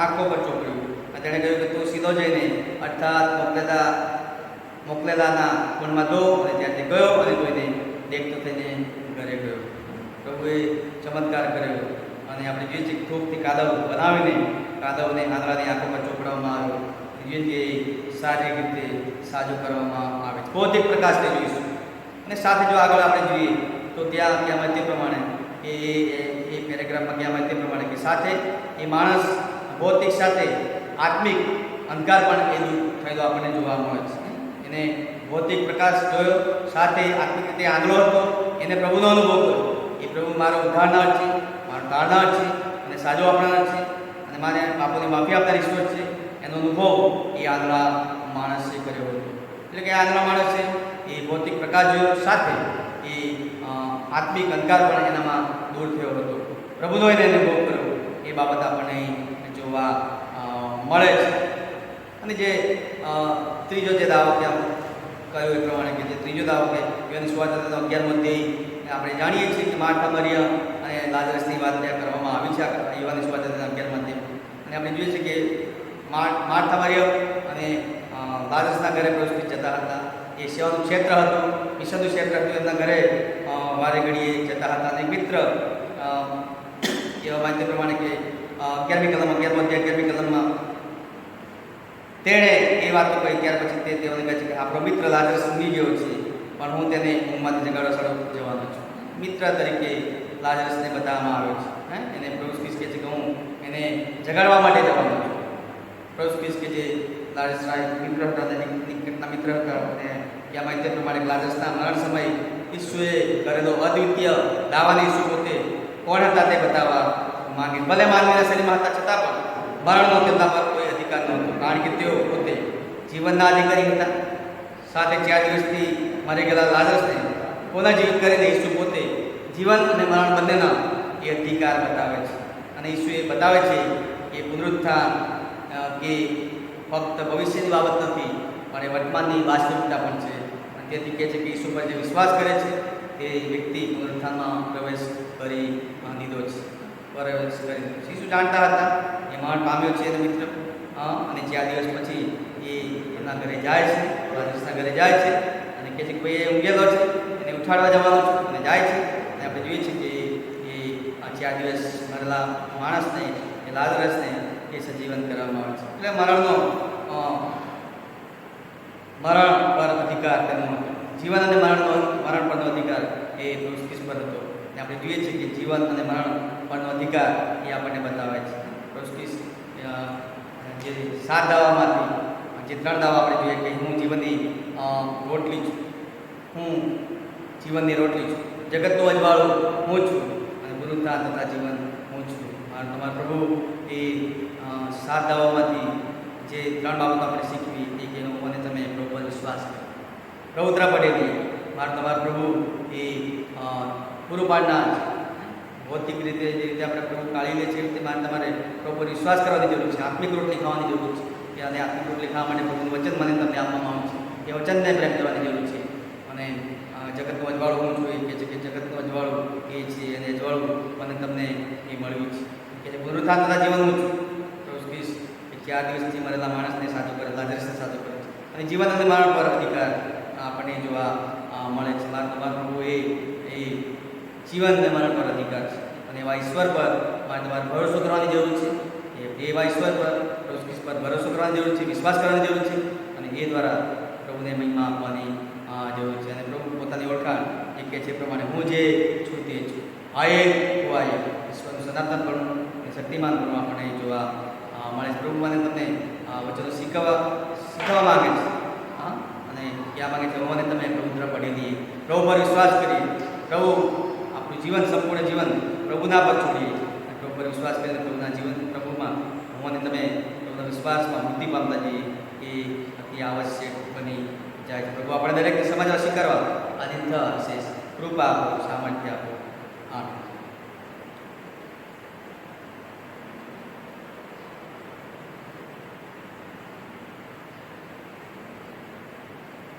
આંખો પર ચોપડ્યું અને તેણે કહ્યું કે તું સીધો જઈને અર્થાત મોકલેલાના કુંડમાં ધો અને ત્યાંથી ગયો અને કોઈને દેખતો થઈને ઘરે ગયો. પ્રભુએ ચમત્કાર કર્યો અને આપણે જોઈએ છીએ કે થૂકથી કાદવ બનાવીને કાદવને આંધળાની આંખો પર ચોપડવામાં આવ્યો. જોઈએ કે સારી રીતે સાજું કરવામાં આવે છે. ભૌતિક પ્રકાશને જોઈશું અને સાથે જો આગળ આપણે જોઈએ તો ત્યાં કહેવાય તે પ્રમાણે કે એ પેરેગ્રાફમાં કહેવાય તે પ્રમાણે કે સાથે એ માણસ ભૌતિક સાથે આત્મિક અંધકાર પણ એ દૂર થયેલો આપણને જોવા મળે છે. એને ભૌતિક પ્રકાશ જોયો, સાથે આત્મિક રીતે આંધળો હતો, એને પ્રભુનો અનુભવ કર્યો. એ પ્રભુ મારો ઉદ્ધારનાર છે, મારો તારનાર છે અને સાજો આપનાર છે અને મારે પાપોની માફી આપનાર ઈશ્વર છે. એનો અનુભવ એ આંધળા માણસે કર્યો હતો. એટલે કે આંધળા માણસે એ ભૌતિક પ્રકાશ જોયો, સાથે એ આત્મિક અંધકાર પણ એનામાં દૂર થયો હતો. પ્રભુનો એને અનુભવ કર્યો એ બાબત આપણને જોવા મળે છે. અને જે ત્રીજો જે દાવો ત્યાં કહ્યું એ પ્રમાણે કે જે ત્રીજો દાવો કે યુવાની સુવાર્તા 11મો અધ્યાય આપણે જાણીએ છીએ કે માર્થા મરિયમ અને લાજરસની વાત ત્યાં કરવામાં આવી છે યુવાની સુવાર્તા 11મા અધ્યાયમાં. અને આપણે જોઈએ છીએ કે માર્થા મરિયમ અને લાજરસના ઘરે પ્રવેશ જતા હતા. એ સેવાનું ક્ષેત્ર હતું, મિશનનું ક્ષેત્ર હતું. એમના ઘરે વારે ઘડીએ જતા હતા અને મિત્ર એવા માહિતી પ્રમાણે કે 11મી કલમમાં 11મો અધ્યાય 11મી કલમમાં તેણે એ વાતો કહી. ત્યાર પછી તેઓને કહે છે કે આપણો મિત્ર લાજરસ ઊંઘી ગયો છે પણ હું તેને ઊંઘમાંથી જગાડવા સારું જવાનો છું. મિત્ર તરીકે લાજરસને બતાવવામાં આવ્યો છે. એને પ્રભુ કહે છે કે હું એને જગાડવા માટે જવાનો છું. પ્રભુ કે જે લાજરસના મિત્ર હતા અને નિકટના મિત્ર હતા અને ત્યાં માહિતી પ્રમાણે લાજરસના મરણ સમયે ઈસુએ કરેલો અદ્વિતીય દાવાની ઈસુ પોતે કોણ હતા તે બતાવવા માંગે. ભલે માનવીના શરીરમાં હતા છતાં પણ મરણનો તેમના પર કોઈ અધિકાર નહોતો, કારણ કે તેઓ પોતે જીવનના અધિકારી હતા. સાથે 4 દિવસથી મરી ગયેલા લાજરસને પુનઃજીવિત કરીને ઈસુ પોતે જીવન અને મરણ બંનેના એ અધિકાર બતાવે છે. અને ઈસુ એ બતાવે છે કે પુનરુત્થાન કે ફક્ત ભવિષ્યની બાબત નથી પણ એ વર્તમાનની વાસ્તવિકતા પણ છે. અને તેથી કહે છે કે ઈસુ પર જે વિશ્વાસ કરે છે તે વ્યક્તિ પુનરુત્થાનમાં પ્રવેશ કરી દીધો છે. ઈસુ જાણતા હતા એ મરણ પામ્યો છે એનો મિત્ર. અને 4 દિવસ પછી એ એમના ઘરે જાય છે, લાજરસના ઘરે જાય છે અને કહે છે કે ભાઈ એ ઊંઘેલો છે, એને ઉઠાડવા જવાનો છે અને જાય છે. અને આપણે જોઈએ છીએ કે એ 4 દિવસ મરેલા માણસને એ લાઝરસને એ સજીવન કરવામાં આવે છે. એટલે મરણનો મરણ પર અધિકાર તેનો જીવન અને મરણ પરનો અધિકાર એ પુરુષ પર હતો. અને આપણે જોઈએ છીએ કે જીવન અને મરણ પરનો અધિકાર એ આપણને બતાવે છે. પુરુષ જે 7 દાવામાંથી જે 3 દાવા આપણે જોઈએ કે હું જીવનની રોટલી છું, હું જીવનની રોટલી છું, જગતનું અજવાળું હું છું અને પુનરુત્થાન તથા જીવન હું છું. તમારા પ્રભુ એ 7 દાવામાંથી જે 3 બાબતો આપણે શીખવી એ કે હું અને તમે પ્રભુ પર વિશ્વાસ કરો, પ્રભુત્રા પડેલી તમારા પ્રભુ એ પૂરું પાડનાર છે. ભૌતિક રીતે જે રીતે આપણે પ્રભુ કાઢી લે છે એ રીતે તમારે પ્રભુ પર વિશ્વાસ કરવાની જરૂર છે. આત્મિક રોટલી ખાવાની જરૂર છે કે અને આત્મિક રોટલી ખાવા માટે પ્રભુનું વચન મને તમને આપવામાં આવે છે. એ વચનને પ્રેમ કરવાની જરૂર છે. અને જગતનું અજવાળું હું છું એ કહે છે કે જગતનું અજવાળું એ છે અને અજવાળું મને તમને એ મળ્યું છે. કે જે પુનરુત્થાન તથા જીવન હું છું. પ્રભુ કે 4 દિવસથી મરેલા માણસને સાજો કરે, લાઝરસને સાજો કરે છે અને જીવન અને મરણ પર અધિકાર આપણને જોવા મળે છે. તમારા પ્રભુ એ જીવન અને મરણ પર અધિકાર છે અને એવા ઈશ્વર પર તમારે ભરોસો કરવાની જરૂર છે. એવા ઈશ્વર પર ભરોસો કરવાની જરૂર છે, વિશ્વાસ કરવાની જરૂર છે અને એ દ્વારા પ્રભુને મહિમા આપવાની જરૂર છે. અને પ્રભુ પોતાની ઓળખાણ એ કહે છે પ્રમાણે હું જે છું તે છું, આયે હું આયે. ઈશ્વરનું સનાતનપણું અને શક્તિમાનપણું આપણને જોવા મળે છે. પ્રભુ મને તમને વચનો શીખવવા માગે છે અને કહેવા માગે છે હું અને તમે પ્રભુ તરફ પડી દઈએ, પ્રભુ પર વિશ્વાસ કરીએ, પ્રભુ આપણું જીવન સંપૂર્ણ જીવન પ્રભુના પર છોડીએ અને પ્રભુ પર વિશ્વાસ કરીને પ્રભુના જીવન પ્રભુમાં હું અને તમે પ્રભુના વિશ્વાસમાં વૃદ્ધિ પામતા જઈએ એ અતિ આવશ્યક બની જાય છે. પ્રભુ આપણે દરેકને સમજવા સ્વીકારવા આદિત્ય વિશેષ કૃપા આપો, સામર્થ્ય આપો. આઠ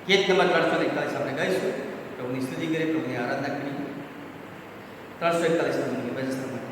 ગીત નંબર 341 આપણે ગાઈશું. પ્રભુની સ્તુતિ કરી, પ્રભુની આરાધના કરી. 341 નંબરની ભજન માટે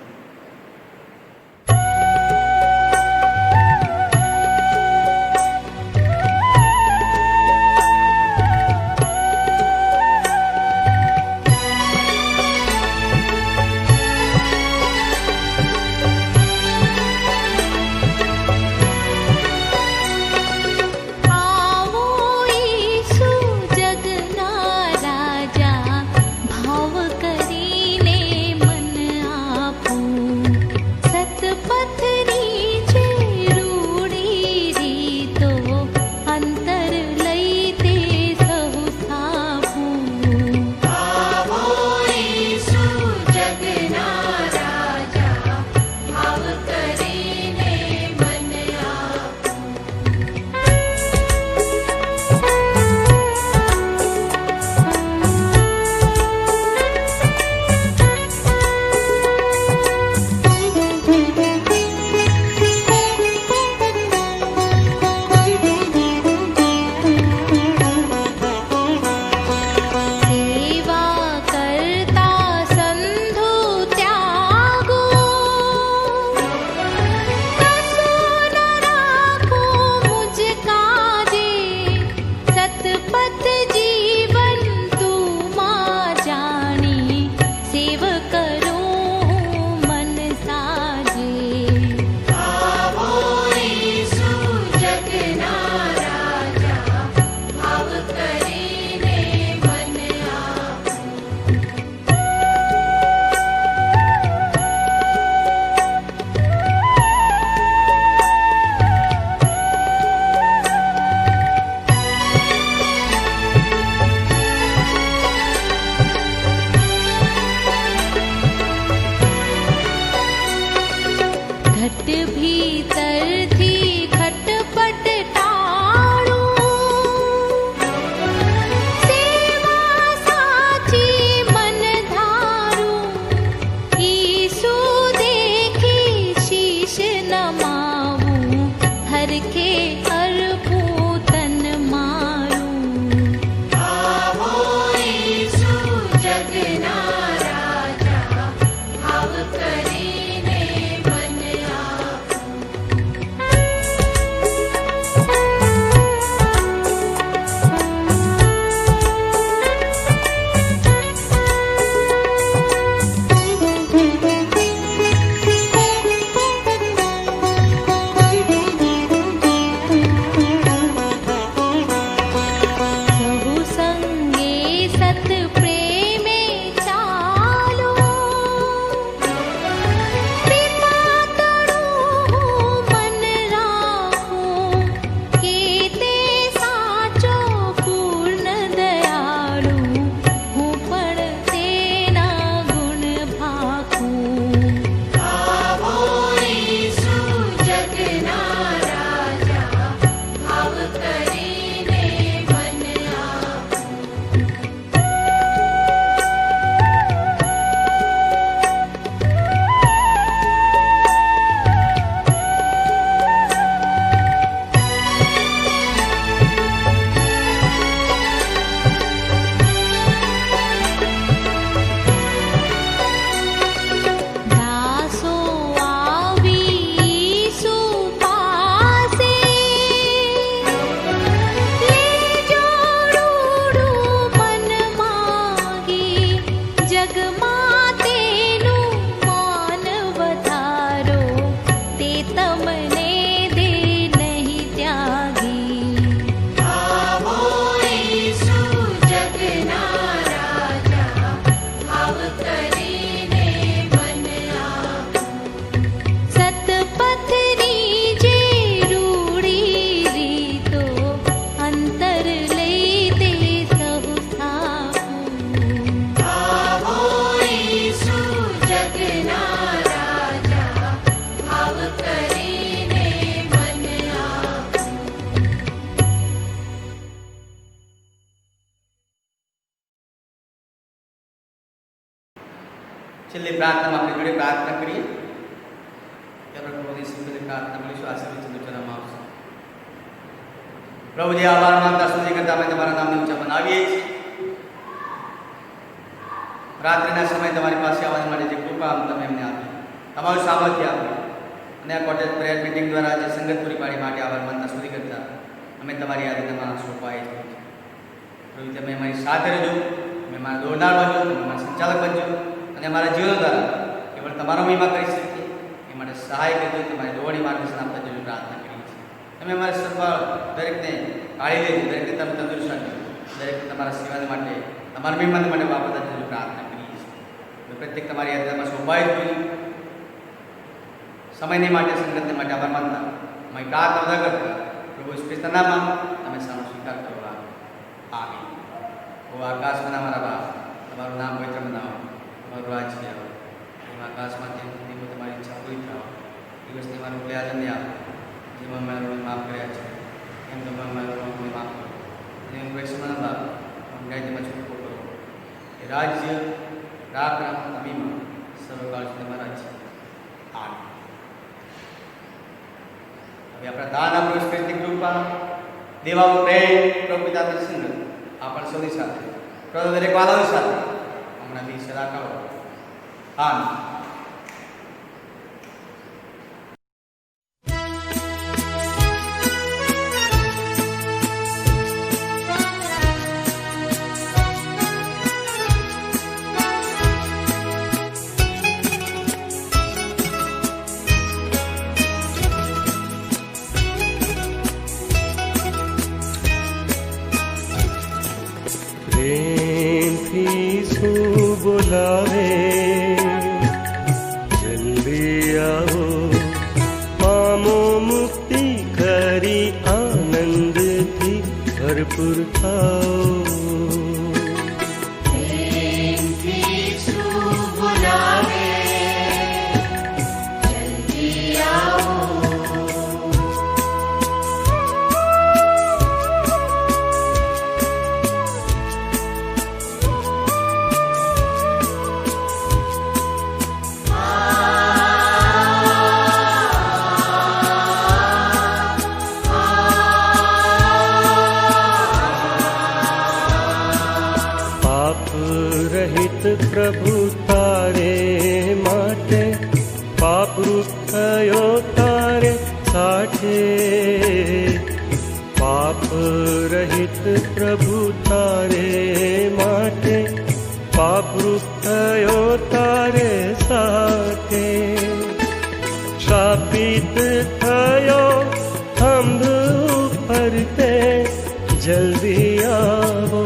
છેલ્લે પ્રાર્થનામાં આપણે જોડે પ્રાર્થના કરીએ ત્યારે પ્રભુની સુંદર પ્રાર્થના કરીશું. આશીર્વાદ ચંદ્રચરામાં આવશે. પ્રભુજી આભાર માનતા સ્તુતિ કરતા અમે તમારા નામને ઊંચા બનાવીએ છીએ. રાત્રિના સમય તમારી પાસે આવવા માટે જે કૃપા તમે અમને આપી, તમારું સામર્થ્ય આપ્યું અને આ કોટેજ પ્રેયર મીટિંગ દ્વારા જે સંગત પૂરી પાડી માટે આભાર માનતા સ્તુતિ કરતા અમે તમારી યાદીમાં સોંપાઈ છીએ. પ્રભુ તમે અમારી સાથે રહેજો, તમે મારા દોરનાર બનજો, તમે મારા સંચાલક બનજો અને અમારા જીવન દ્વારા કેવળ તમારો મહિમા કરી શકીએ એ માટે સહાય કરજો. તમારી દોડી માર્ગદર્શન આપતા જજો પ્રાર્થના કરીએ છીએ. તમે અમારા સંભાળ દરેકને કાઢી લેજો, દરેકને તમે તંદુરસ્ત રાખજો, દરેકને તમારા સેવા માટે તમારા મહેમાન માટે વાપરતા જજો પ્રાર્થના કરીએ છીએ. પ્રત્યેક તમારી યાદીમાં સોંપાઈ જોઈએ. સમયને માટે સંગતને માટે આભાર માનતા અમારી પ્રાર્થના અદા કરતા પ્રભુ ઈશ્વરના નામમાં તમે સારો સ્વીકાર કરવા આમીન. ઓ આકાશમાં મારા બાપ, તમારું નામ પવિત્ર બનાવો, તમારું રાજ્ય આવો, એમ આકાશમાંથી ધીમું તમારી ઈચ્છા પૂરી થાવ. દિવસની મારું પ્યાજને આપો, જેમાં મારા ઋણ માફ કર્યા છે એમ તમે મારા ઋણ માફ કરો અને હું વૈષ્ણવના બાપ અન્યાયમાં છૂટકો કરો. એ રાજ્ય રાખના અમીમાં સર્વકાળ સુધી તમારા છે. આમીન. હવે આપણા દાન આપણું ઈશ્વરની કૃપા, દેવાનો પ્રેમ, પ્રભુ પિતાની સંગત આપણા સૌની સાથે, પ્રભુ દરેક વાલાઓની સાથે હમણાંથી સદાકાળ. આમીન. પ્રેમથી શું બોલાવે, જલ્દી આવો, પામો મુક્તિ કરી આનંદથી ભરપૂર થાઓ. પ્રભુ તારે માટે પાપરૂપ થયો તારે સાથે, પાપ રહિત પ્રભુ તારે માટે પાપરૂપ થયો તારે સાથે. શાપિત થયો થંભ ઉપર તે, જલ્દી આવો,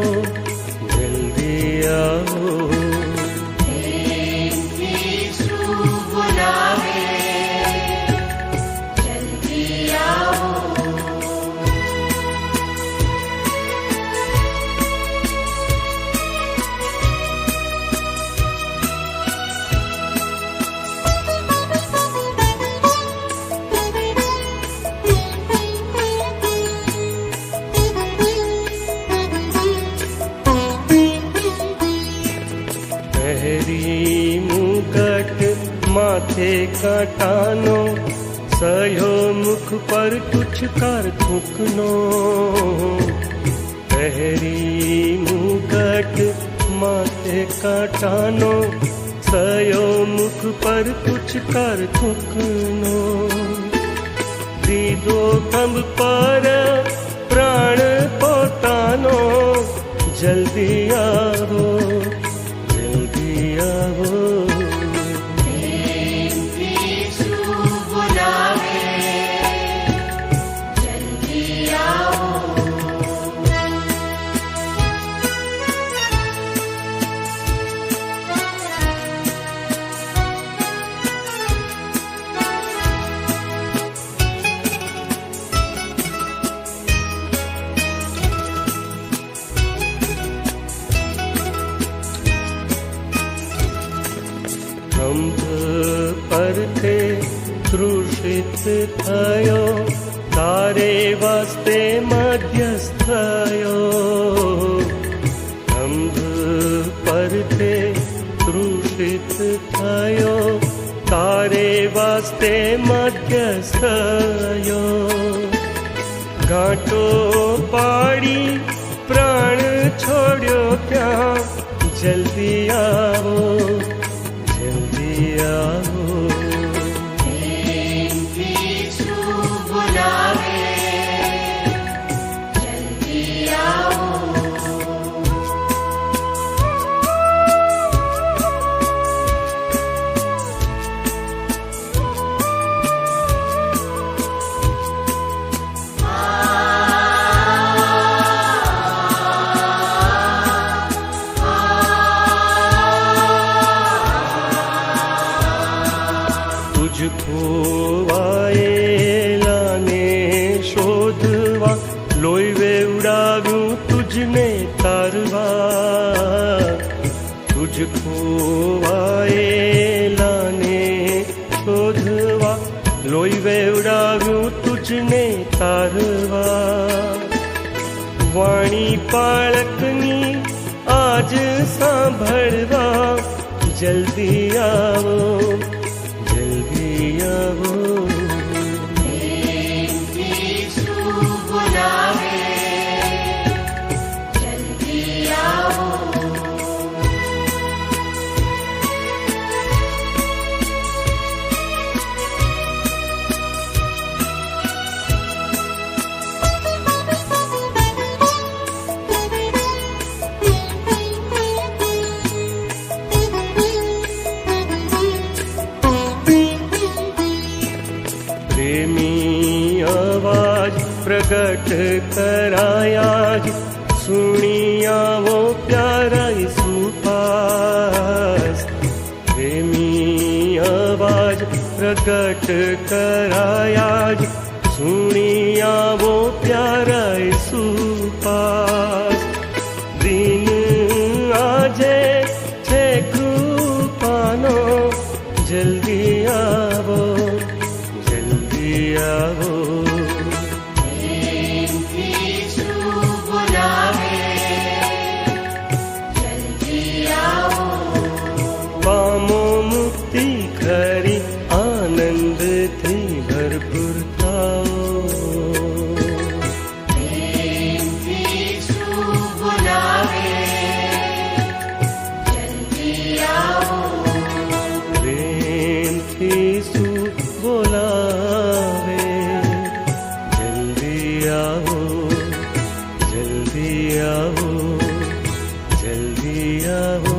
જલ્દી આવો. માથે કાંટાનો સયો, મુખ પર તુચ્છકાર થૂંકનો. પહેરી મુગટ માથે કાંટાનો સયો, મુખ પર તુચ્છકાર થૂંકનો. દીધો ખંભ પર પ્રાણ પોતાનો, જલ્દી આવો, જલ્દી આવો. પરથે તૃષિત થયો તારે વાસ્તે મધ્યસ્થ થયો. અંધ પરથે તૃષિત થયો थयो तारे वास्ते मध्यस्थ थयो गांठो पाड़ी प्राण छोड़ो क्या जल्दी आओ जल्दी आओ तुझने तारवा वाणी पाळकनी आज सांभळवा जल्दी आओ जल्दी आओ प्रगट करायाज सुनिया वो प्यारा सुपास प्रेमी आवाज प्रगट करायाज सुनिया वो प्यारा सुपास दिन आजे छे कृपानो जल्दी आवो जल्दी आवो पामो मुक्ति खरी आनंद थी भरपूर थाओ प्रेम थी सु बोलावे जल्दी आओ जल्दी आओ जल्दी आओ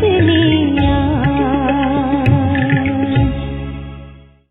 असली